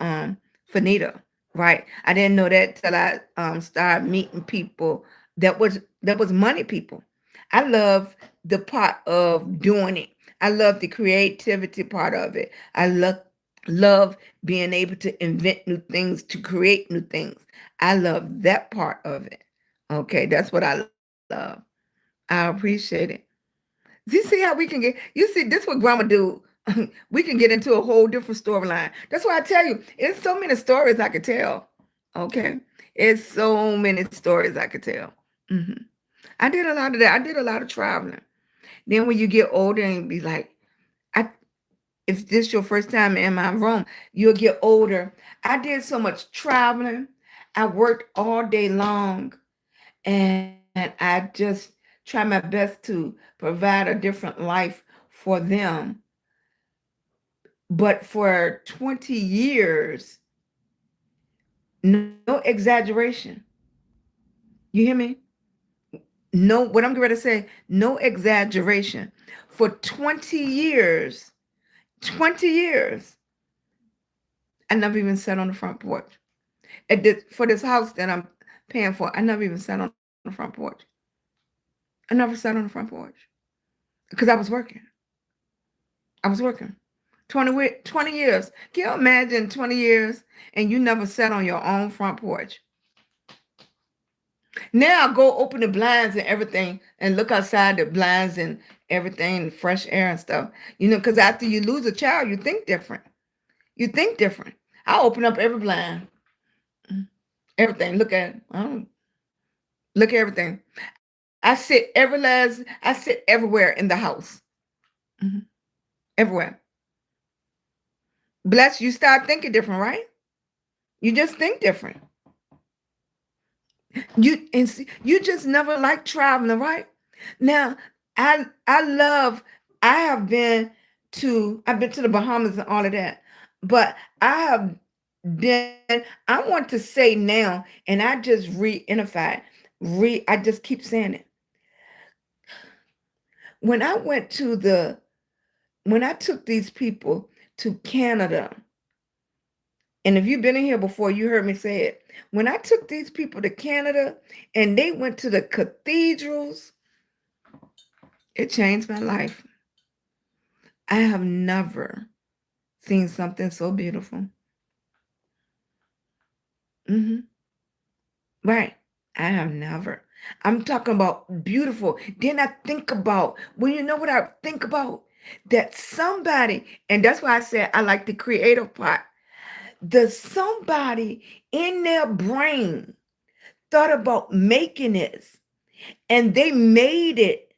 Speaker 1: Fanita. Right? I didn't know that till I started meeting people that was That was money people. I love the part of doing it. I love the creativity part of it. I love being able to invent new things, to create new things. I love that part of it. Okay, that's what I love. I appreciate it. Do you see how we can get? You see, this what grandma do. We can get into a whole different storyline. That's why I tell you, it's so many stories I could tell. Okay, it's so many stories I could tell. Hmm. I did a lot of that. I did a lot of traveling. Then when you get older and be like, I if this your first time in my room, you'll get older. I did so much traveling. I worked all day long, and I just try my best to provide a different life for them. But for 20 years, no exaggeration. You hear me? No, what I'm going to say, no exaggeration. For 20 years, I never even sat on the front porch. For this house that I'm paying for, I never even sat on the front porch. I never sat on the front porch because I was working. I was working. 20 years. Can you imagine 20 years and you never sat on your own front porch? Now go open the blinds and everything and look outside the blinds and everything, fresh air and stuff. Because after you lose a child, you think different. You think different. I open up every blind, everything. Look at it. Look at everything. I sit everywhere in the house. Mhm. Everywhere. Bless you, start thinking different, right? You just think different. You just never liked traveling, right? Now, I love. I have been I've been to the Bahamas and all of that, but I have been. I want to say now, and I just re-identified. I just keep saying it. When I went to when I took these people to Canada, and if you've been in here before, you heard me say it. When I took these people to Canada and they went to the cathedrals, it changed my life. I have never seen something so beautiful. Hmm. Right. I have never. I'm talking about beautiful. Then I think about, well, you know what I think about? That somebody, and that's why I said I like the creative part. The somebody in their brain thought about making this, and they made it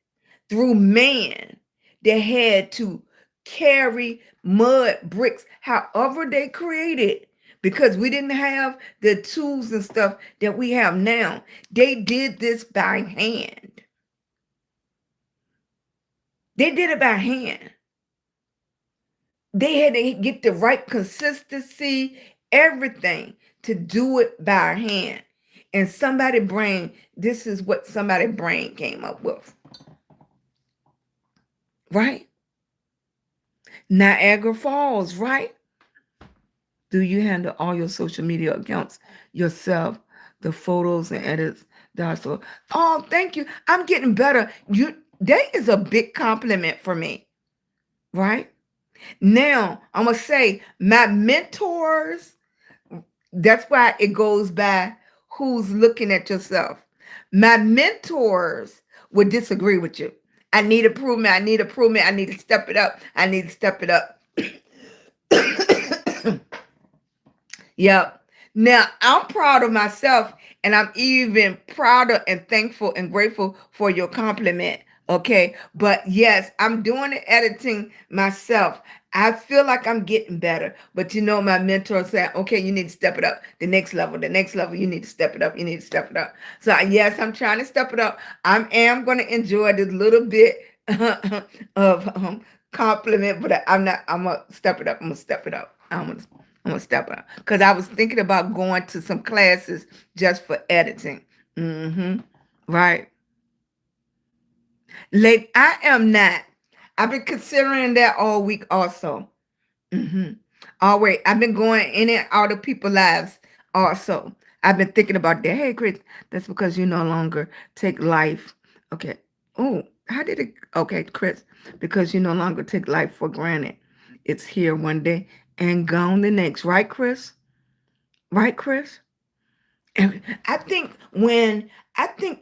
Speaker 1: through man that had to carry mud bricks, however they created, because we didn't have the tools and stuff that we have now. They did this by hand. They did it by hand. They had to get the right consistency, everything to do it by hand. And somebody brain, this is what somebody brain came up with. Right? Niagara Falls, right? Do you handle all your social media accounts yourself? The photos and edits. That's all. Oh, thank you. I'm getting better. That is a big compliment for me, right? Now I'm gonna say my mentors. That's why it goes by who's looking at yourself. My mentors would disagree with you. I need improvement. I need improvement. I need to step it up. I need to step it up. Yep. Now I'm proud of myself, and I'm even prouder and thankful and grateful for your compliment. Okay. But yes, I'm doing the editing myself. I feel like I'm getting better. But my mentor said, okay, you need to step it up. The next level, you need to step it up. You need to step it up. So yes, I'm trying to step it up. I am going to enjoy this little bit of compliment, but I'm going to step it up. I'm going to step it up. I'm gonna step up because I was thinking about going to some classes just for editing. Right. Late, I am not. I've been considering that all week also. All right. I've been going in and out of people's lives also. I've been thinking about that. Hey, Chris, that's because you no longer take life. Okay. Oh, how did it? Okay, Chris, because you no longer take life for granted. It's here one day and gone the next. Right, Chris? Right, Chris? And I think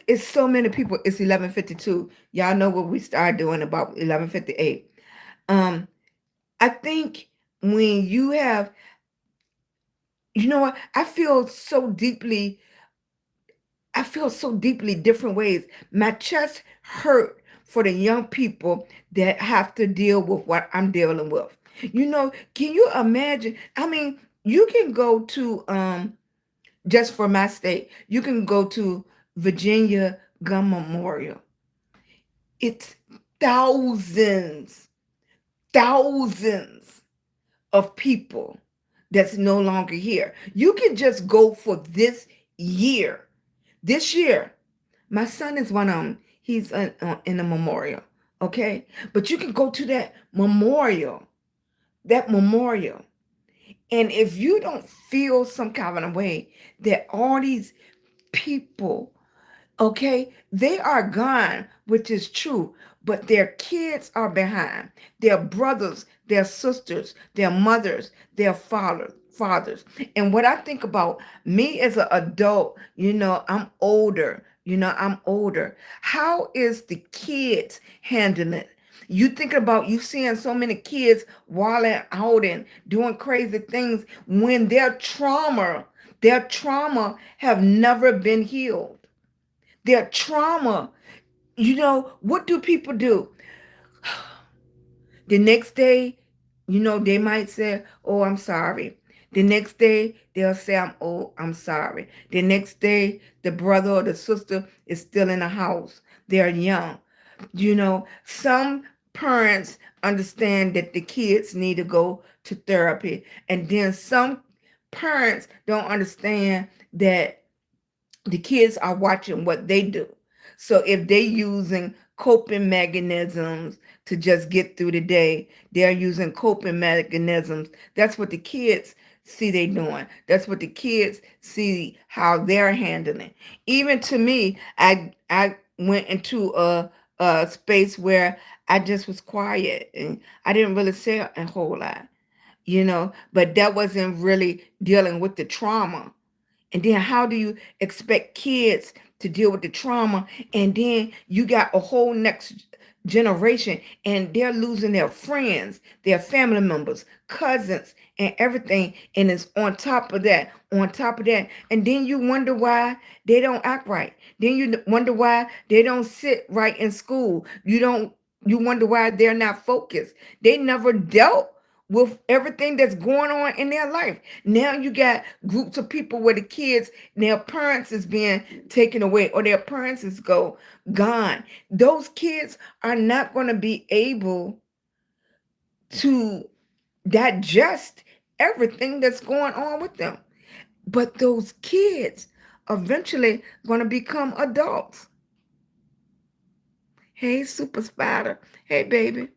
Speaker 1: it's so many people. It's 11:52. Y'all know what we started doing about 11:58. Um, I think when you have, you know what? I feel so deeply different ways. My chest hurt for the young people that have to deal with what I'm dealing with. Can you imagine? I mean, you can go to just for my state, you can go to Virginia Gun Memorial. It's thousands, thousands of people that's no longer here. You can just go for year. This year, my son is one of them. He's in a memorial, okay? But you can go to that memorial. And if you don't feel some kind of way that all these people, okay, they are gone, which is true, but their kids are behind. Their brothers, their sisters, their mothers, their fathers. And what I think about me as an adult, I'm older. How is the kids handling it? You think about you seeing so many kids wilding out and doing crazy things when their trauma have never been healed. Their trauma, what do people do? The next day, they might say, "Oh, I'm sorry." The next day, they'll say, I'm sorry." The next day, the brother or the sister is still in the house. They're young. Some parents understand that the kids need to go to therapy. And then some parents don't understand that the kids are watching what they do. So if they using coping mechanisms to just get through the day, they're using coping mechanisms. That's what the kids see they doing. That's what the kids see how they're handling. Even to me, I went into a space where I just was quiet and I didn't really say a whole lot, but that wasn't really dealing with the trauma. And then how do you expect kids to deal with the trauma? And then you got a whole next generation and they're losing their friends, their family members, cousins, and everything. And it's on top of that, on top of that. And then you wonder why they don't act right. Then you wonder why they don't sit right in school. You wonder why they're not focused. They never dealt with everything that's going on in their life. Now you got groups of people where the kids, their parents is being taken away or their parents is gone. Those kids are not going to be able to digest everything that's going on with them. But those kids eventually going to become adults. Hey, super spider. Hey, baby.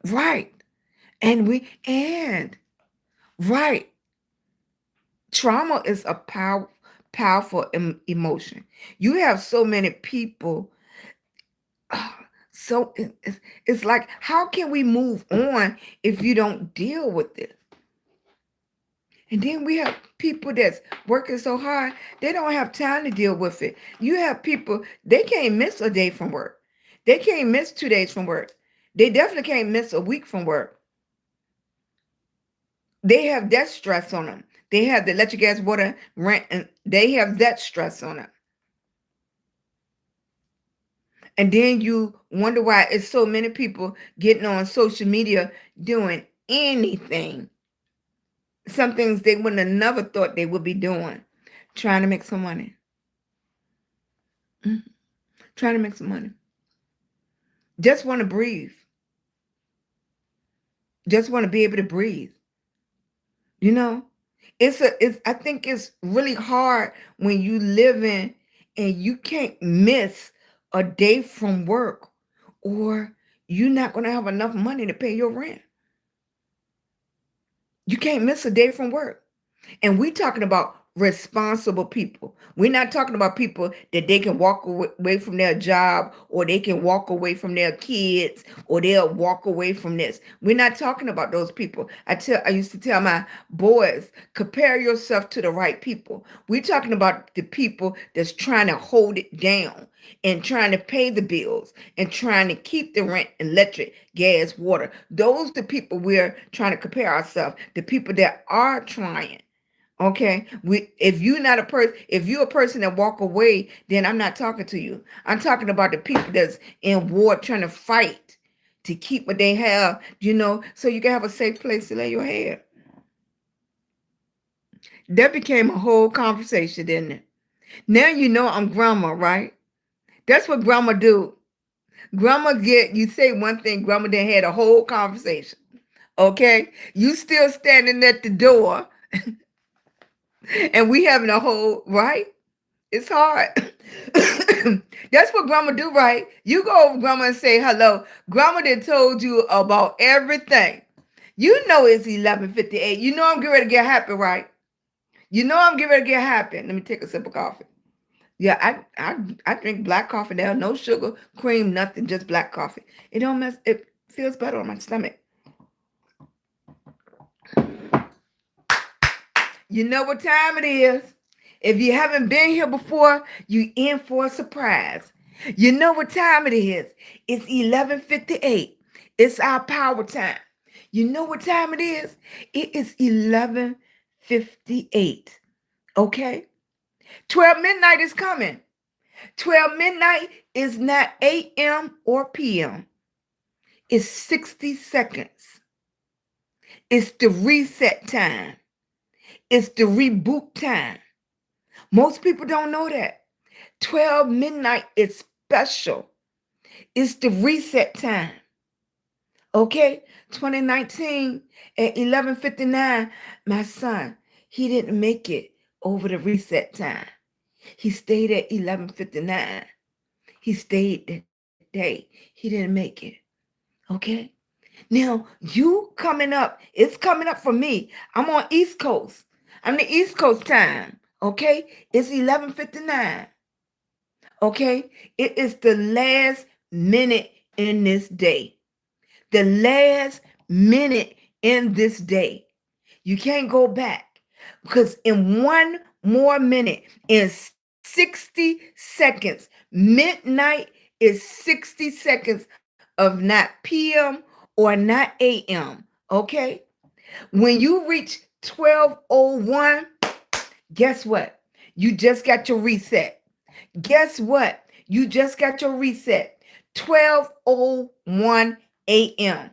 Speaker 1: Right. And right. Trauma is a powerful emotion. You have so many people. So it's like, how can we move on if you don't deal with it? And then we have people that's working so hard, they don't have time to deal with it. You have people, they can't miss a day from work. They can't miss 2 days from work. They definitely can't miss a week from work. They have that stress on them. They have the electric, gas, water, rent, and they have that stress on them. And then you wonder why it's so many people getting on social media doing anything. Some things they wouldn't have never thought they would be doing. Trying to make some money. Mhm. Trying to make some money. Just want to breathe. Just want to be able to breathe. You know? I think it's really hard when you live in and you can't miss a day from work or you're not going to have enough money to pay your rent. You can't miss a day from work. And we're talking about responsible people. We're not talking about people that they can walk away from their job, or they can walk away from their kids, or they'll walk away from this. We're not talking about those people. I used to tell my boys, compare yourself to the right people. We're talking about the people that's trying to hold it down and trying to pay the bills and trying to keep the rent, electric, gas, water. Those the people we're trying to compare ourselves. The people that are trying. Okay, if you're not a person, if you're a person that walk away, then I'm not talking to you. I'm talking about the people that's in war trying to fight to keep what they have, so you can have a safe place to lay your head. That became a whole conversation, didn't it? Now you know I'm grandma, right? That's what grandma do. Grandma you say one thing, grandma then had a whole conversation. Okay, you still standing at the door, and we having a whole right. It's hard. That's what grandma do, right? You go over grandma and say hello. Grandma done told you about everything. You know it's 11:58. You know I'm getting ready to get happy, right? You know I'm getting ready to get happy. Let me take a sip of coffee. Yeah, I drink black coffee now. No sugar, cream, nothing, just black coffee. It feels better on my stomach. You know what time it is. If you haven't been here before, you in for a surprise. You know what time it is. It's 11:58. It's our power time. You know what time it is? It is 11:58. Okay? 12 midnight is coming. 12 midnight is not a.m. or p.m. It's 60 seconds. It's the reset time. It's the reboot time. Most people don't know that. 12 midnight is special. It's the reset time. Okay? 2019 at 11:59, my son, he didn't make it over the reset time. He stayed at 11:59. He stayed that day. He didn't make it. Okay? Now, you coming up, it's coming up for me. I'm on East Coast. I'm the East Coast time. Okay? It's 11:59. Okay? It is the last minute in this day. The last minute in this day. You can't go back, because in one more minute, in 60 seconds, midnight is 60 seconds of not PM or not AM. Okay? When you reach 12:01, guess what? You just got your reset. Guess what? You just got your reset. 12:01 a.m.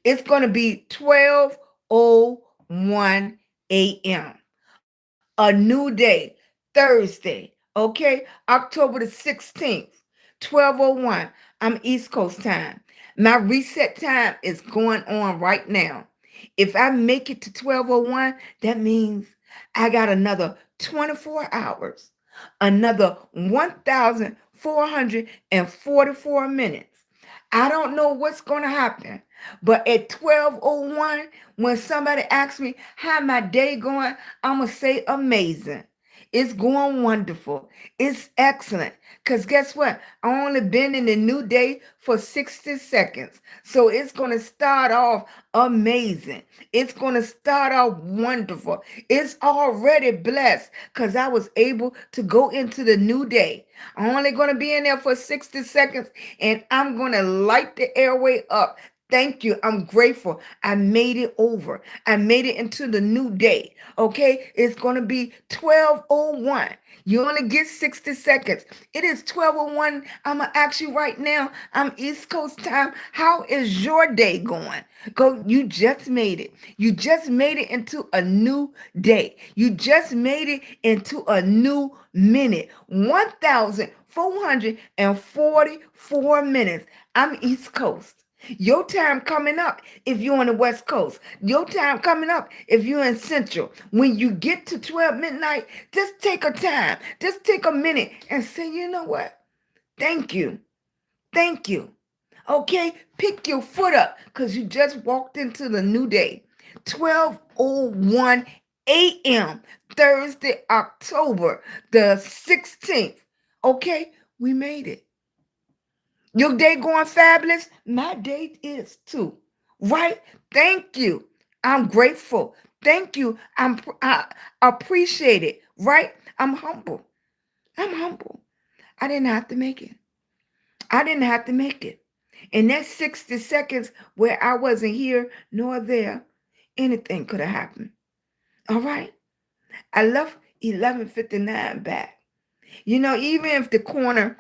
Speaker 1: It's going to be 12:01 a.m. A new day, Thursday, okay? October the 16th, 12:01. I'm East Coast time. My reset time is going on right now. If I make it to 12:01, that means I got another 24 hours, another 1,444 minutes. I don't know what's going to happen, but at 12:01, when somebody asks me how my day going, I'm going to say amazing. It's going wonderful. It's excellent. Because guess what? I only been in the new day for 60 seconds. So it's going to start off amazing. It's going to start off wonderful. It's already blessed because I was able to go into the new day. I'm only going to be in there for 60 seconds, and I'm going to light the airway up. Thank you. I'm grateful. I made it over. I made it into the new day. Okay? It's going to be 12:01. You only get 60 seconds. It is 12:01. I'm going to ask you right now. I'm East Coast time. How is your day going? Go. You just made it. You just made it into a new day. You just made it into a new minute. 1,444 minutes. I'm East Coast. Your time coming up if you're on the West Coast. Your time coming up if you're in Central. When you get to 12 midnight, just take a time. Just take a minute and say, you know what? Thank you. Thank you. Okay? Pick your foot up because you just walked into the new day. 12:01 a.m. Thursday, October the 16th. Okay, we made it. Your day going fabulous? My date is too. Right? Thank you. I'm grateful. Thank you. I appreciate it. Right? I'm humble. I'm humble. I didn't have to make it. I didn't have to make it. In that 60 seconds where I wasn't here nor there, anything could have happened. All right? I left 11:59 back. You know, even if the coroner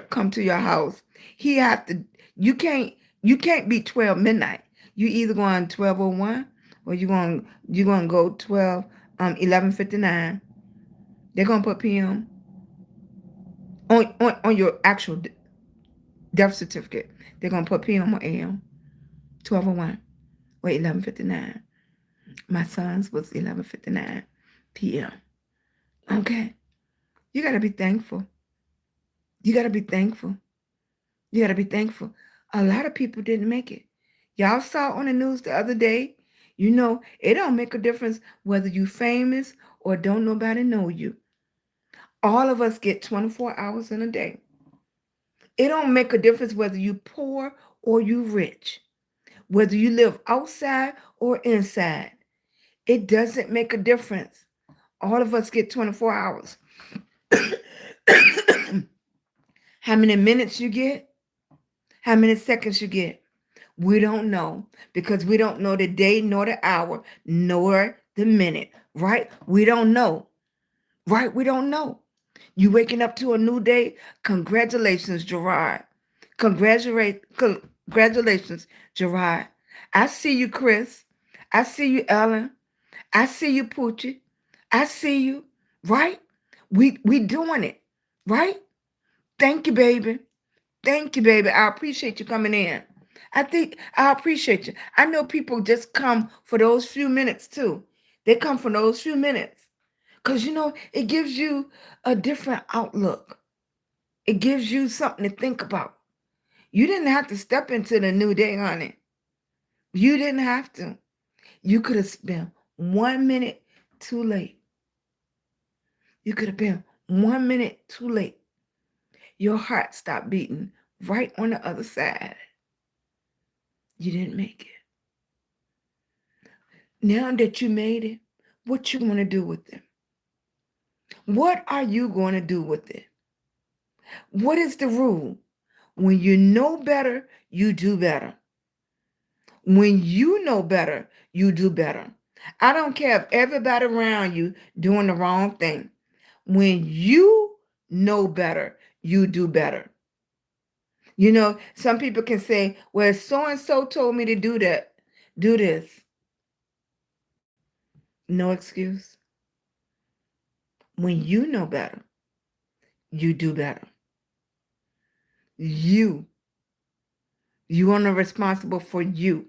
Speaker 1: come to your house, he have to. You can't be 12 midnight. You either going 12:01 or you gonna go 11:59. They're gonna put PM on your actual death certificate. They're gonna put PM or AM 12:01 or 11:59. My son's was 11:59 PM. Okay, you gotta be thankful. You gotta be thankful. You got to be thankful. A lot of people didn't make it. Y'all saw on the news the other day. You know, it don't make a difference whether you famous or don't nobody know you. All of us get 24 hours in a day. It don't make a difference whether you poor or you rich, whether you live outside or inside. It doesn't make a difference. All of us get 24 hours. How many minutes you get? How many seconds you get? We don't know because we don't know the day nor the hour nor the minute, right? We don't know, right? We don't know. You waking up to a new day? Congratulations, Gerard. Congratulations, Gerard. I see you, Chris. I see you, Ellen. I see you, Poochie. I see you, right? We doing it, right? Thank you, baby. Thank you, baby. I appreciate you coming in. I appreciate you. I know people just come for those few minutes too. They come for those few minutes because, it gives you a different outlook. It gives you something to think about. You didn't have to step into the new day, honey. You didn't have to. You could have been 1 minute too late. You could have been 1 minute too late. Your heart stopped beating right on the other side. You didn't make it. Now that you made it, what you want to do with it? What are you going to do with it? What is the rule? When you know better, you do better. When you know better, you do better. I don't care if everybody around you doing the wrong thing. When you know better, you do better. Some people can say, well, so-and-so told me to do that. Do this. No excuse. When you know better, you do better. You are responsible for you.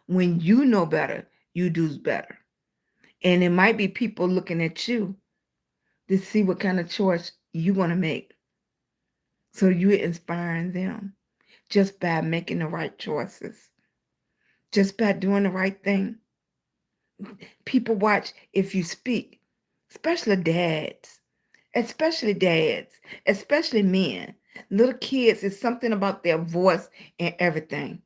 Speaker 1: When you know better, you do better. And it might be people looking at you to see what kind of choice you want to make. So you're inspiring them just by making the right choices, just by doing the right thing. People watch if you speak, especially dads, especially men. Little kids, it's something about their voice and everything,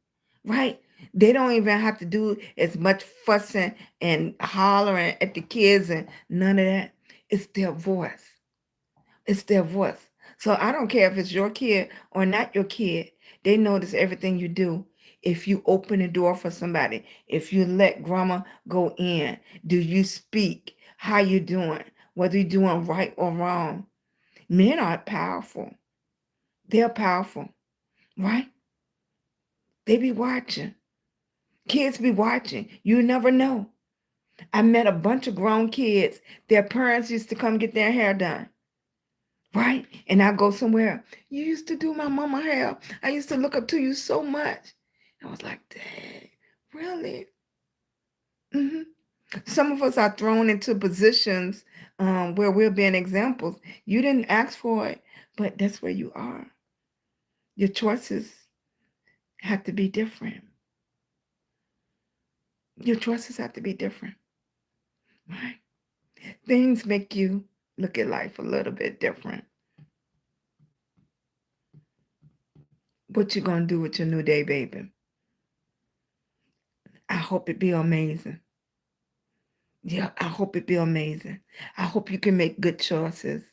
Speaker 1: right? They don't even have to do as much fussing and hollering at the kids and none of that. It's their voice. It's their voice. So I don't care if it's your kid or not your kid. They notice everything you do. If you open the door for somebody, if you let grandma go in, do you speak? How you doing? Whether you're doing right or wrong. Men are powerful. They're powerful, right? They be watching. Kids be watching. You never know. I met a bunch of grown kids. Their parents used to come get their hair done. Right? And I go somewhere. You used to do my mama hair. I used to look up to you so much. I was like, dang, really? Mm-hmm. Some of us are thrown into positions where we're being examples. You didn't ask for it, but that's where you are. Your choices have to be different. Your choices have to be different. Right? Things make you look at life a little bit different. What you gonna do with your new day, baby? I hope it be amazing. Yeah, I hope it be amazing. I hope you can make good choices.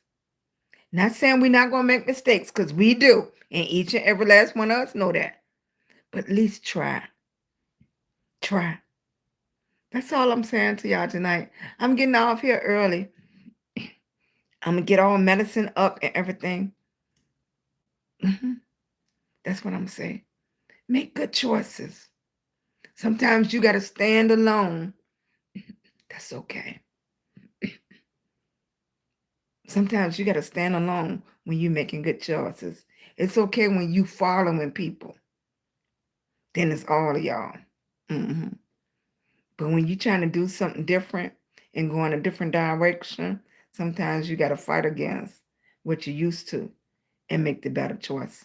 Speaker 1: Not saying we're not gonna make mistakes, because we do, and each and every last one of us know that. But at least try. Try. That's all I'm saying to y'all tonight. I'm getting off here early. I'm gonna get all medicine up and everything. That's what I'm saying. Make good choices. Sometimes you gotta stand alone. That's okay. Sometimes you gotta stand alone when you're making good choices. It's okay when you following people. Then it's all of y'all. hmm But when you're trying to do something different and go in a different direction, sometimes you gotta fight against what you're used to and make the better choice.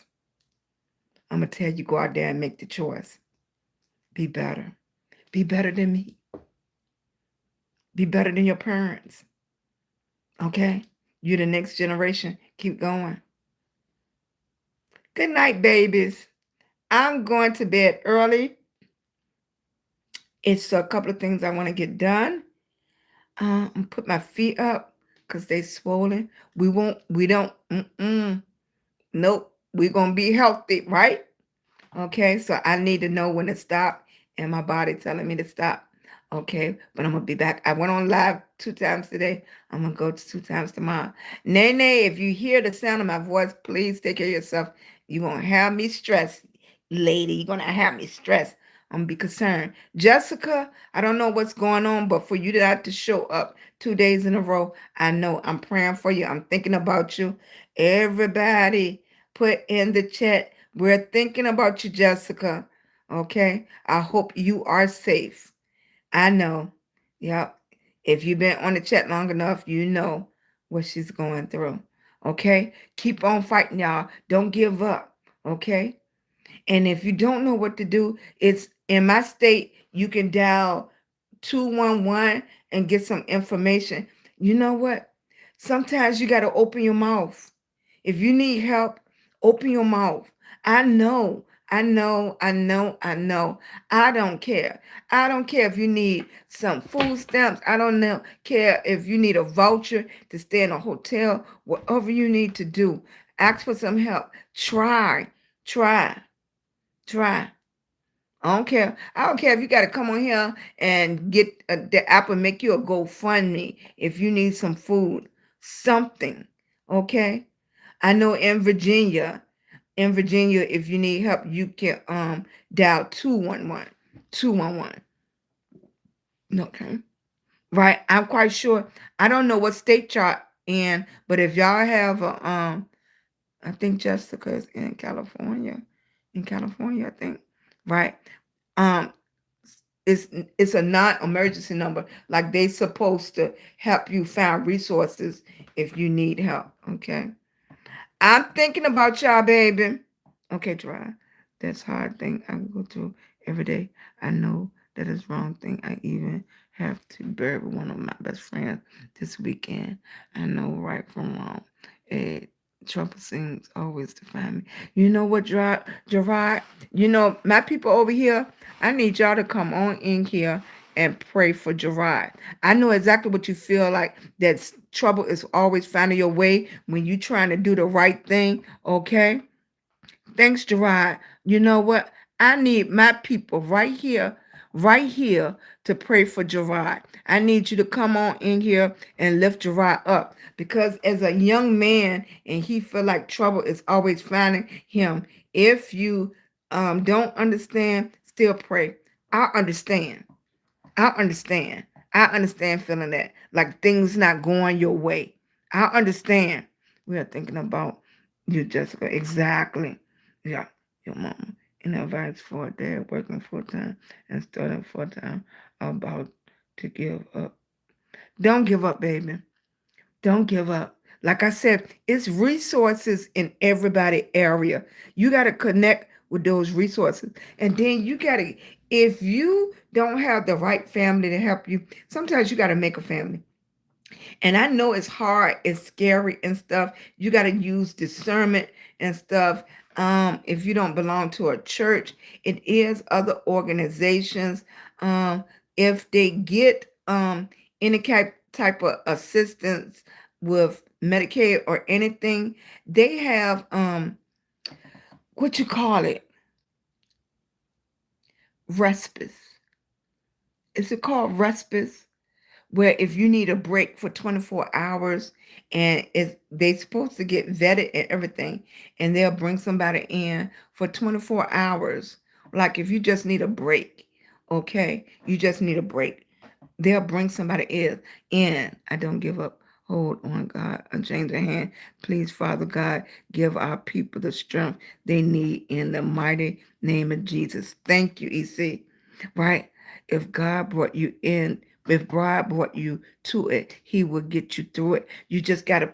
Speaker 1: I'm gonna tell you, go out there and make the choice. Be better. Be better than me. Be better than your parents. Okay? You're the next generation. Keep going. Good night, babies. I'm going to bed early. It's a couple of things I want to get done. I'm put my feet up because they swollen. We don't, nope. We're going to be healthy, right? Okay, so I need to know when to stop, and my body telling me to stop. Okay, but I'm gonna be back. I went on live 2 times today. I'm gonna go to 2 times tomorrow. Nene, if you hear the sound of my voice, please take care of yourself. You're gonna have me stressed, lady. You're gonna have me stressed. I'm gonna be concerned. Jessica, I don't know what's going on, but for you to have to show up 2 days in a row, I know. I'm praying for you. I'm thinking about you. Everybody, put in the chat, we're thinking about you, Jessica. Okay? I hope you are safe. I know. Yep. If you've been on the chat long enough, you know what she's going through. Okay? Keep on fighting, y'all. Don't give up. Okay? And if you don't know what to do, it's in my state, you can dial 211 and get some information. You know what? Sometimes you got to open your mouth. If you need help, open your mouth. I know, I know, I know, I know. I don't care. I don't care if you need some food stamps. I don't know, care if you need a voucher to stay in a hotel, whatever you need to do. Ask for some help. Try, try, try. I don't care. I don't care if you got to come on here and get the app and make you a GoFundMe if you need some food, something. Okay. I know in Virginia, if you need help, you can dial 211. 211. Okay. Right. I'm quite sure. I don't know what state y'all in, but if y'all have a I think Jessica is in California. In California, I think. Right. Um, it's a non-emergency number. Like they supposed to help you find resources if you need help. Okay. I'm thinking about y'all, baby. Okay, try. That's hard thing I go through every day. I know that is wrong thing. I even have to bury one of my best friends this weekend. I know right from wrong. Trouble seems always to find me. You know what, Gerard? You know, my people over here, I need y'all to come on in here and pray for Gerard. I know exactly what you feel like. That trouble is always finding your way when you're trying to do the right thing. Okay? Thanks, Gerard. You know what? I need my people right here to pray for Gerard. I need you to come on in here and lift Gerard up because as a young man and he feel like trouble is always finding him. If you don't understand, still pray. I understand. I understand. I understand feeling that like things not going your way. I understand. We are thinking about you, Jessica. Exactly. Yeah, your mama. In advice for a dad working full time and studying full time about to give up. Don't give up, baby. Don't give up. Like I said, it's resources in everybody area. You got to connect with those resources. And then you got to, if you don't have the right family to help you, sometimes you got to make a family. And I know it's hard, it's scary and stuff. You got to use discernment and stuff. If you don't belong to a church, it is other organizations. If they get any type of assistance with Medicaid or anything, they have what you call it, respite. Is it called respite? Where if you need a break for 24 hours and they supposed to get vetted and everything, and they'll bring somebody in for 24 hours. Like if you just need a break, okay, you just need a break. They'll bring somebody in. I don't give up. Hold on, God. I change their hand. Please, Father God, give our people the strength they need in the mighty name of Jesus. Thank you, EC. Right? If God brought you in, if God brought you to it, he will get you through it. You just got to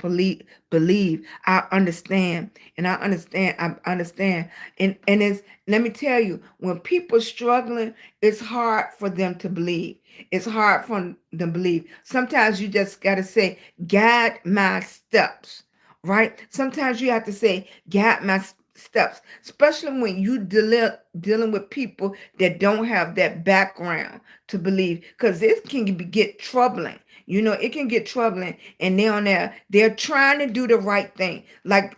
Speaker 1: believe. I understand. And I understand. I understand. And it's, let me tell you, when people struggling, it's hard for them to believe. It's hard for them to believe. Sometimes you just got to say, guide my steps, right? Sometimes you have to say, guide my steps, especially when you dealing with people that don't have that background to believe, because this can get troubling. You know, it can get troubling, and they're on there, they're trying to do the right thing. Like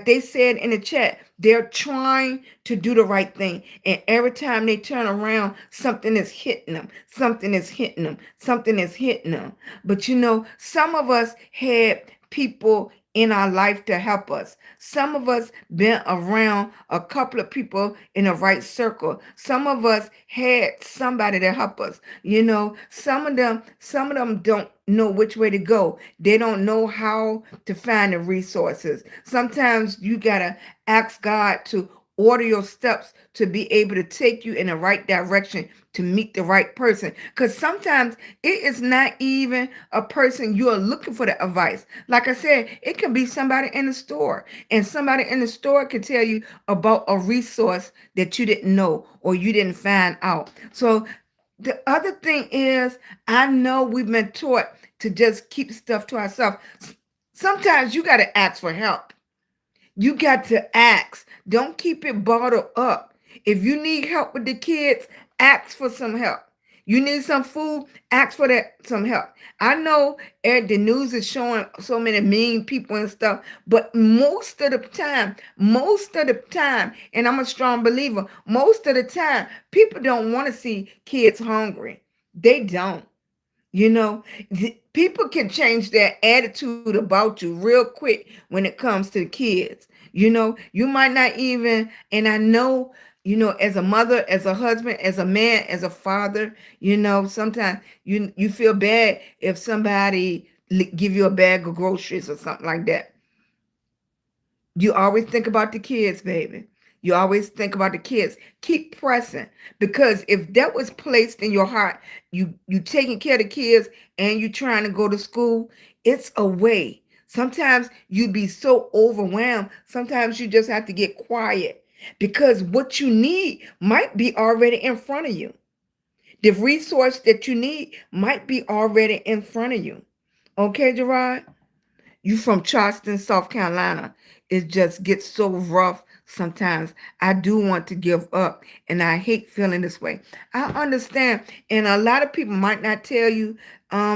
Speaker 1: they said in the chat, they're trying to do the right thing. And every time they turn around, something is hitting them. Something is hitting them. Something is hitting them. But you know, some of us had people in our life to help us. Some of us been around a couple of people in the right circle. Some of us had somebody to help us. You know, some of them don't know which way to go. They don't know how to find the resources. Sometimes you gotta ask God to order your steps to be able to take you in the right direction to meet the right person. Because sometimes it is not even a person you are looking for the advice. Like I said, it can be somebody in the store, and somebody in the store can tell you about a resource that you didn't know or you didn't find out. So the other thing is, I know we've been taught to just keep stuff to ourselves. Sometimes you got to ask for help. You got to ask. Don't keep it bottled up. If you need help with the kids, ask for some help. You need some food, ask for some help. I know the news is showing so many mean people and stuff, but most of the time, and I'm a strong believer, most of the time, people don't want to see kids hungry. They don't. You know, people can change their attitude about you real quick when it comes to the kids. You know, you might not even, and I know, you know, as a mother, as a husband, as a man, as a father, you know, sometimes you feel bad if somebody give you a bag of groceries or something like that. You always think about the kids, baby. You always think about the kids. Keep pressing, because if that was placed in your heart, you taking care of the kids and you trying to go to school, it's a way. Sometimes you be so overwhelmed. Sometimes you just have to get quiet, because what you need might be already in front of you. The resource that you need might be already in front of you. Okay, Gerard? You from Charleston, South Carolina. It just gets so rough sometimes. I do want to give up, and I hate feeling this way. I understand, and a lot of people might not tell you,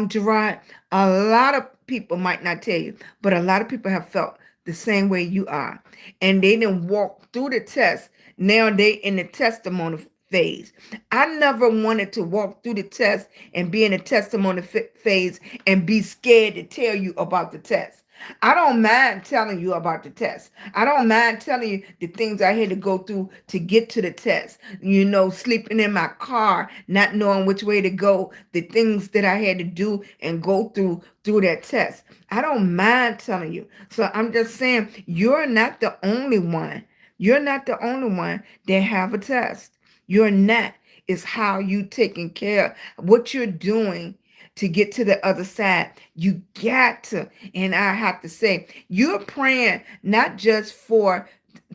Speaker 1: Gerard. A lot of people might not tell you, but a lot of people have felt the same way you are, and they didn't walk through the test. Now they in the testimony phase. I never wanted to walk through the test and be in the testimony phase and be scared to tell you about the test. I don't mind telling you about the test. I don't mind telling you the things I had to go through to get to the test. You know, sleeping in my car, not knowing which way to go, the things that I had to do and go through that test. I don't mind telling you. So I'm just saying, you're not the only one. You're not the only one that have a test. You're not. It's how you taking care of what you're doing to get to the other side. You got to, and I have to say, you're praying not just for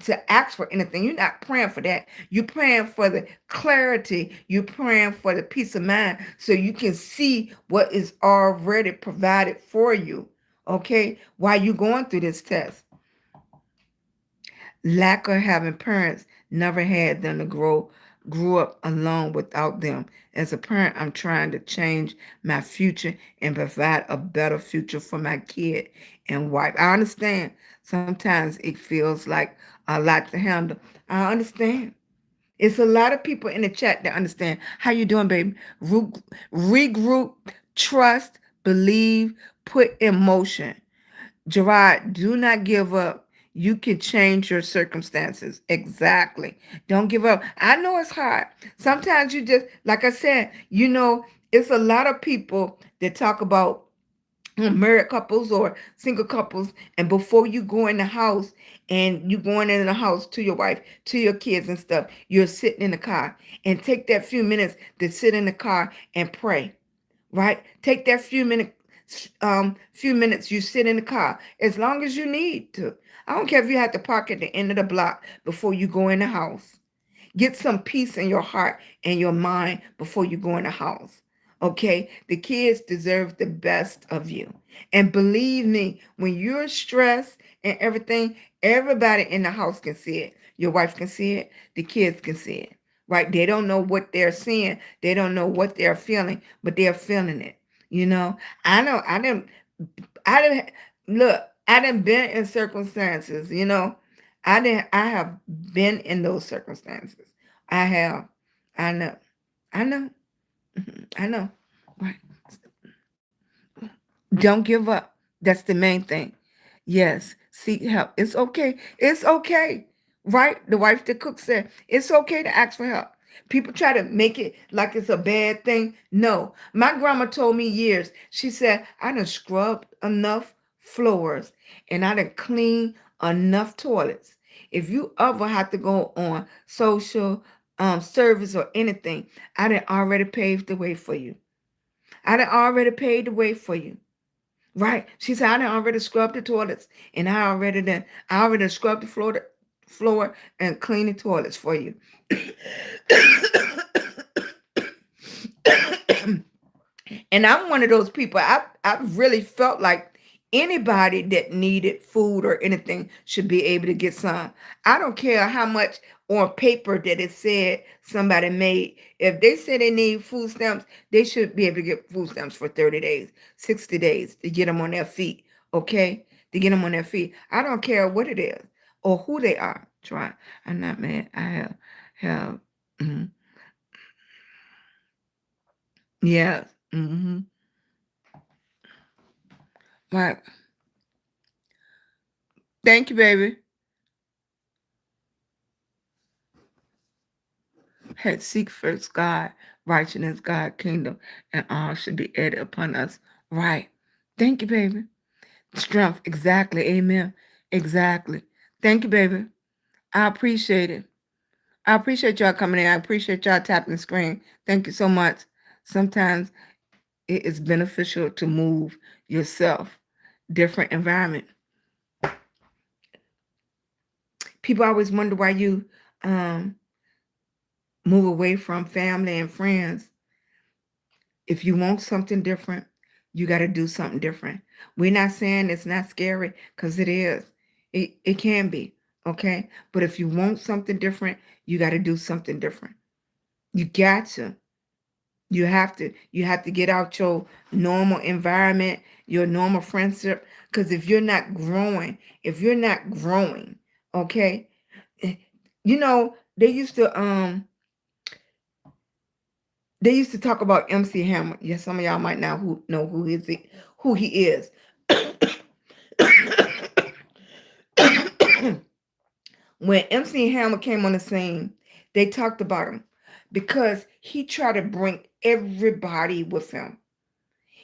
Speaker 1: to ask for anything. You're not praying for that. You're praying for the clarity. You're praying for the peace of mind so you can see what is already provided for you. Okay, while you're going through this test. Lack of having parents never had them to grew up alone without them. As a parent, I'm trying to change my future and provide a better future for my kid and wife. I understand sometimes it feels like a lot to handle. I understand. It's a lot of people in the chat that understand. How you doing, baby? Regroup, trust, believe, put in motion. Gerard, do not give up. You can change your circumstances. Exactly. Don't give up. I know it's hard. Sometimes you just, like I said, it's a lot of people that talk about married couples or single couples, and before you go in the house and you going in the house to your wife, to your kids and stuff, you're sitting in the car and take that few minutes to sit in the car and pray, right? Take that few minutes you sit in the car as long as you need to. I don't care if you have to park at the end of the block before you go in the house. Get some peace in your heart and your mind before you go in the house. Okay? The kids deserve the best of you. And believe me, when you're stressed and everything, everybody in the house can see it. Your wife can see it. The kids can see it. Right? They don't know what they're seeing. They don't know what they're feeling, but they're feeling it. I know I didn't look, I didn't been in circumstances, I have been in those circumstances. I have. I know. I know. I know. Right. Don't give up. That's the main thing. Yes. Seek help. It's okay. It's okay. Right? The wife that cook said, it's okay to ask for help. People try to make it like it's a bad thing. No. My grandma told me years. She said, I done scrubbed enough floors and I done cleaned enough toilets. If you ever have to go on social service or anything, I done already paved the way for you. I done already paved the way for you. Right. She said, I done already scrubbed the toilets and I already scrubbed the floor and cleaned the toilets for you. And I'm one of those people. I really felt like anybody that needed food or anything should be able to get some. I don't care how much on paper that it said somebody made. If they say they need food stamps, they should be able to get food stamps for 30 days, 60 days to get them on their feet. Okay? To get them on their feet. I don't care what it is or who they are. Try. I'm not mad. I have mhm. Yeah. Mm-hmm. Right. Thank you, baby. Had seek first God, righteousness, God, kingdom, and all should be added upon us. Right. Thank you, baby. Strength. Exactly. Amen. Exactly. Thank you, baby. I appreciate it. I appreciate y'all coming in. I appreciate y'all tapping the screen. Thank you so much. Sometimes it is beneficial to move yourself, different environment. People always wonder why you um, move away from family and friends. If you want something different, you got to do something different. We're not saying it's not scary because it is. It can be, okay? But if you want something different, you got to do something different. You got to. You have to get out your normal environment, your normal friendship. Because if you're not growing, okay, eh, they used to talk about MC Hammer. Yes, some of y'all might now who know who he is. When MC Hammer came on the scene, they talked about him because he tried to bring everybody with him.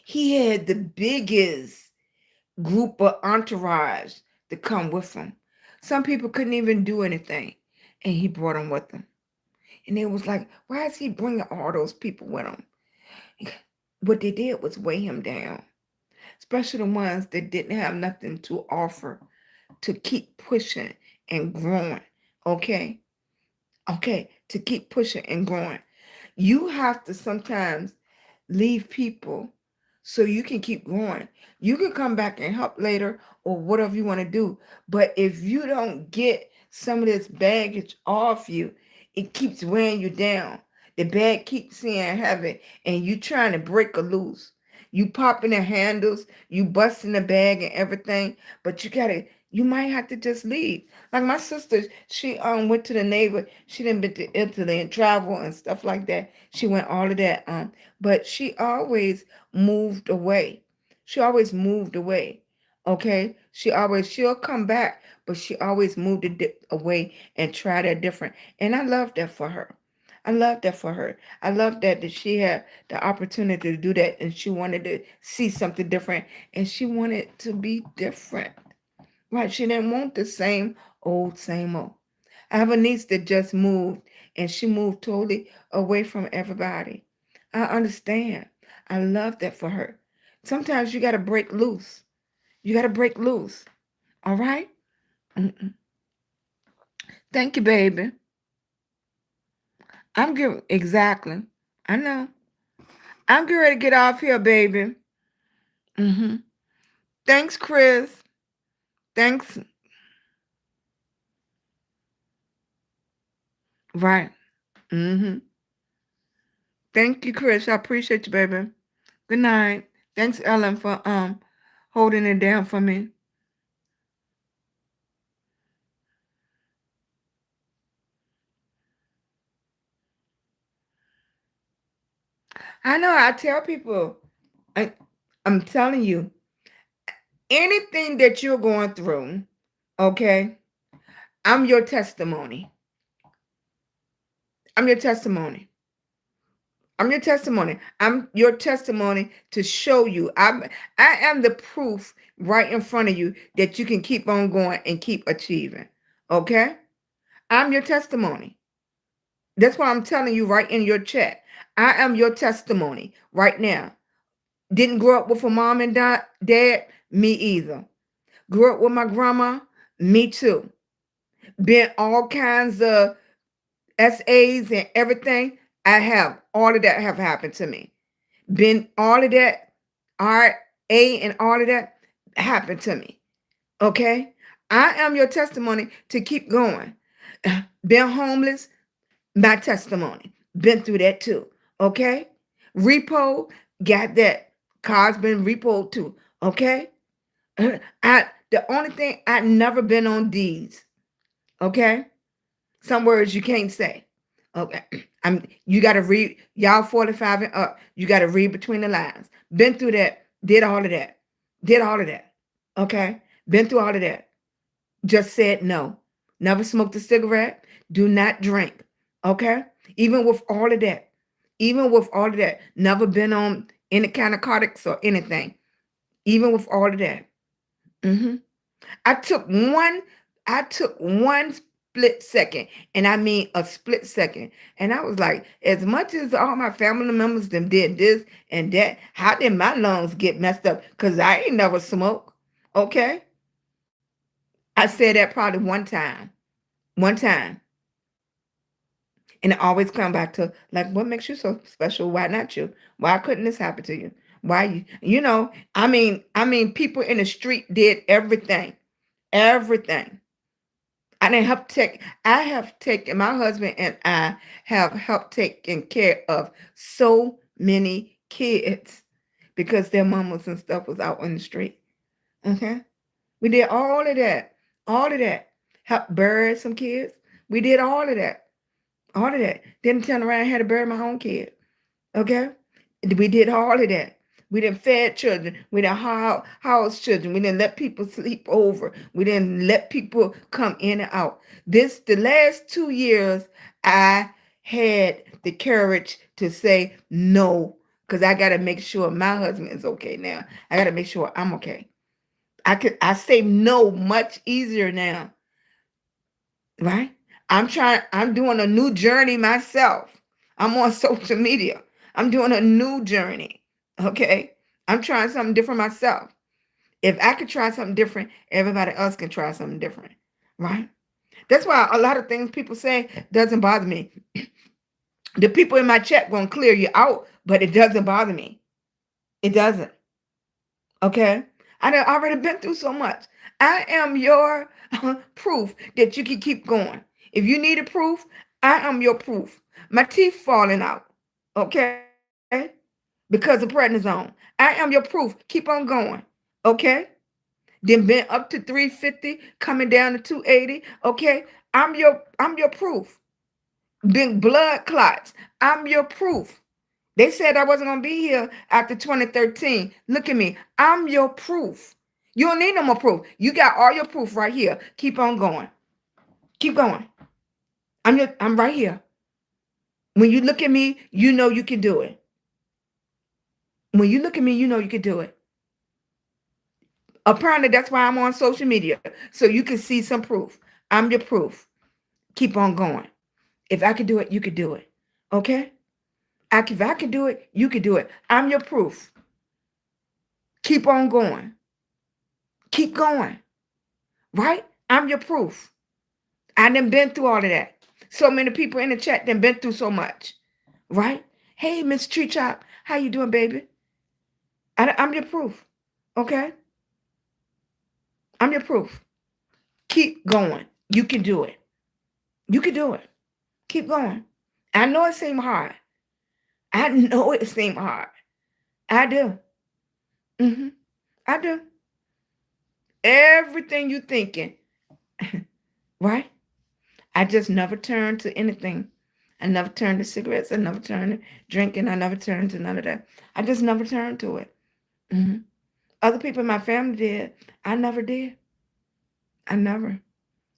Speaker 1: He had the biggest group of entourage to come with him. Some people couldn't even do anything, and he brought them with him. And it was like, why is he bringing all those people with him? What they did was weigh him down, especially the ones that didn't have nothing to offer to keep pushing and growing. Okay. Okay. To keep pushing and growing. You have to sometimes leave people so you can keep going. You can come back and help later or whatever you want to do. But if you don't get some of this baggage off you, it keeps weighing you down. The bag keeps saying heavy and you trying to break or loose. You popping the handles, you busting the bag and everything, but you might have to just leave. Like my sister, she went to the Navy. She didn't been to Italy and travel and stuff like that. She went all of that. But she always moved away. She always moved away. Okay, she'll come back, but she always moved away and tried it different. And I love that for her. I love that for her. I love that she had the opportunity to do that, and she wanted to see something different, and she wanted to be different. Right? She didn't want the same old. I have a niece that just moved, and she moved totally away from everybody. I understand. I love that for her. Sometimes you got to break loose. You got to break loose. All right? Mm-mm. Thank you, baby. I'm good. Exactly. I know. I'm getting ready to get off here, baby. Mm-hmm. Thanks, Chris. Thanks. Right. Mm-hmm. Thank you, Chris. I appreciate you, baby. Good night. Thanks, Ellen, for holding it down for me. I know. I tell people, I, I'm telling you, anything that you're going through, okay, I'm your testimony. I'm your testimony. I'm your testimony. I'm your testimony to show you. I am the proof right in front of you that you can keep on going and keep achieving. Okay? I'm your testimony. That's why I'm telling you right in your chat. I am your testimony right now. Didn't grow up with a mom and dad? Me either. Grew up with my grandma? Me too. Been all kinds of SAs and everything. I have. All of that have happened to me. Been all of that, RA and all of that happened to me. Okay? I am your testimony to keep going. Been homeless, my testimony. Been through that too. Okay? Repo, got that. Car's been repoed too. Okay? The only thing I never been on D's. Okay? Some words you can't say. Okay. You gotta read, y'all 45 and up. You gotta read between the lines. Been through that, did all of that. Did all of that. Okay? Been through all of that. Just said no. Never smoked a cigarette. Do not drink. Okay? Even with all of that. Even with all of that. Never been on any kind of narcotics or anything. Even with all of that. Hmm. I took one, I took one split second, and I mean a split second. And I was like, as much as all my family members them did this and that, how did my lungs get messed up? Because I ain't never smoked. Okay? I said that probably one time. One time. And it always come back to like, what makes you so special? Why not you? Why couldn't this happen to you? Why people in the street did everything. Everything. I didn't help take, I have taken, my husband and I have helped taking care of so many kids because their mamas and stuff was out on the street. Okay. We did all of that. All of that. Help bury some kids. We did all of that. All of that. Then turn around and had to bury my own kid. Okay? We did all of that. We didn't fed children. We didn't house children. We didn't let people sleep over. We didn't let people come in and out. The last 2 years, I had the courage to say no, because I got to make sure my husband is okay now. I got to make sure I'm okay. I say no much easier now. Right? I'm doing a new journey myself. I'm on social media. I'm doing a new journey. Okay? I'm trying something different myself. If I could try something different, everybody else can try something different. Right? That's why a lot of things people say doesn't bother me. The people in my chat gonna clear you out, but it doesn't bother me. It doesn't. Okay? I done already been through so much. I am your proof that you can keep going. If you need a proof, I am your proof. My teeth falling out. Okay? Because of prednisone. I am your proof. Keep on going. Okay? Then been up to 350, coming down to 280. Okay? I'm your proof. Big blood clots. I'm your proof. They said I wasn't going to be here after 2013. Look at me. I'm your proof. You don't need no more proof. You got all your proof right here. Keep on going. Keep going. I'm right here. When you look at me, you know you can do it. When you look at me, you know you can do it. Apparently, that's why I'm on social media. So you can see some proof. I'm your proof. Keep on going. If I can do it, you can do it. Okay? If I can do it, you can do it. I'm your proof. Keep on going. Keep going. Right? I'm your proof. I done been through all of that. So many people in the chat done been through so much. Right? Hey, Miss Tree Chop, how you doing, baby? I'm your proof. Okay? I'm your proof. Keep going. You can do it. You can do it. Keep going. I know it seemed hard. I know it seemed hard. I do. I do. Everything you thinking, right? I just never turned to anything. I never turned to cigarettes. I never turned to drinking. I never turned to none of that. I just never turned to it. Other people in my family did. I never did. I never.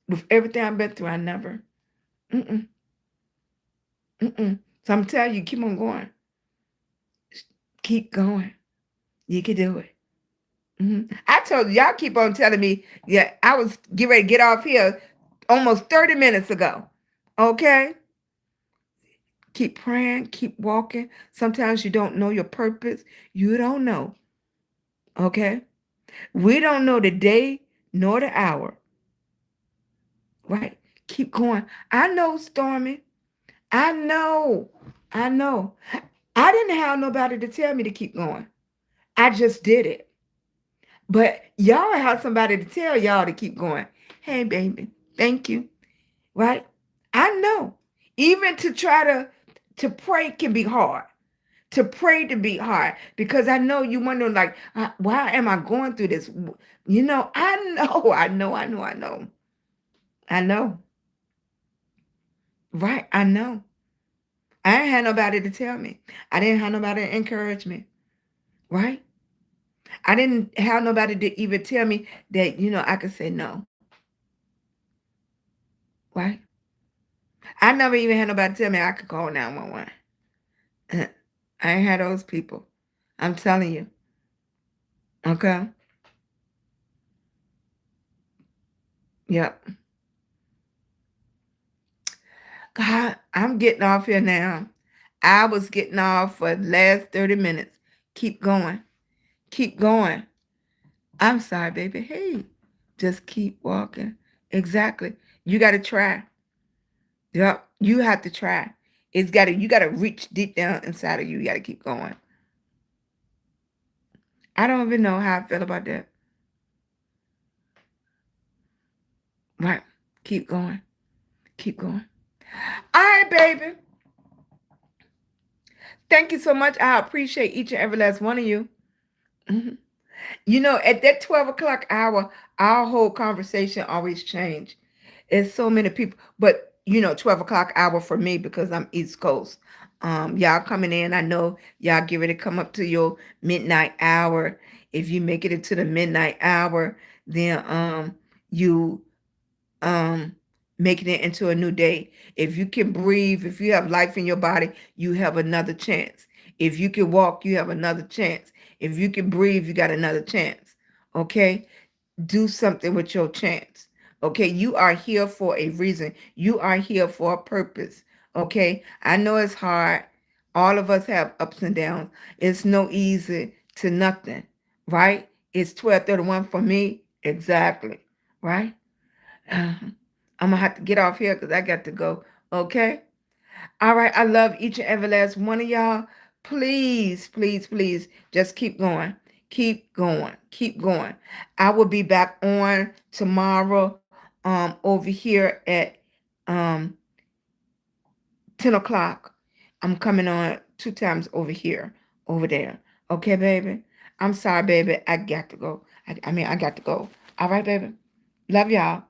Speaker 1: With everything I've been through, I never. Mm-mm. Mm-mm. So I'm telling you, keep on going. Keep going. You can do it. I told you, y'all keep on telling me, yeah, I was getting ready to get off here almost 30 minutes ago. Okay? Keep praying, keep walking. Sometimes you don't know your purpose. You don't know. Okay? We don't know the day nor the hour. Right? Keep going. I know, Stormy. I know. I know. I didn't have nobody to tell me to keep going. I just did it. But y'all have somebody to tell y'all to keep going. Hey, baby, thank you. Right? I know. Even to try to pray can be hard. To pray to be hard because I know you wonder like, why am I going through this? You know, I know. I know. Right? I know. I ain't had nobody to tell me. I didn't have nobody to encourage me. Right? I didn't have nobody to even tell me that, I could say no. Right? I never even had nobody tell me I could call 911. I ain't had those people. I'm telling you. Okay? Yep. God, I'm getting off here now. I was getting off for the last 30 minutes. Keep going. Keep going. I'm sorry, baby. Hey, just keep walking. Exactly. You got to try. Yep. You have to try. You got to reach deep down inside of you. You got to keep going. I don't even know how I feel about that. Right. Keep going. Keep going. All right, baby. Thank you so much. I appreciate each and every last one of you. At that 12 o'clock hour, our whole conversation always change. It's so many people, but 12 o'clock hour for me because I'm East Coast. Y'all coming in, I know y'all get ready to come up to your midnight hour. If you make it into the midnight hour, then you making it into a new day. If you can breathe, if you have life in your body, you have another chance. If you can walk, you have another chance. If you can breathe, you got another chance. Okay? Do something with your chance. Okay? You are here for a reason. You are here for a purpose. Okay? I know it's hard. All of us have ups and downs. It's no easy to nothing. Right? It's 12:31 for me. Exactly. Right? I'm gonna have to get off here because I got to go. Okay. All right. I love each and every last one of y'all. Please, please, please, just keep going. Keep going. Keep going. I will be back on tomorrow over here at um 10 o'clock. I'm coming on 2 times over here, over there. Okay, baby? I'm sorry, baby. I got to go. I got to go. All right, baby. Love y'all.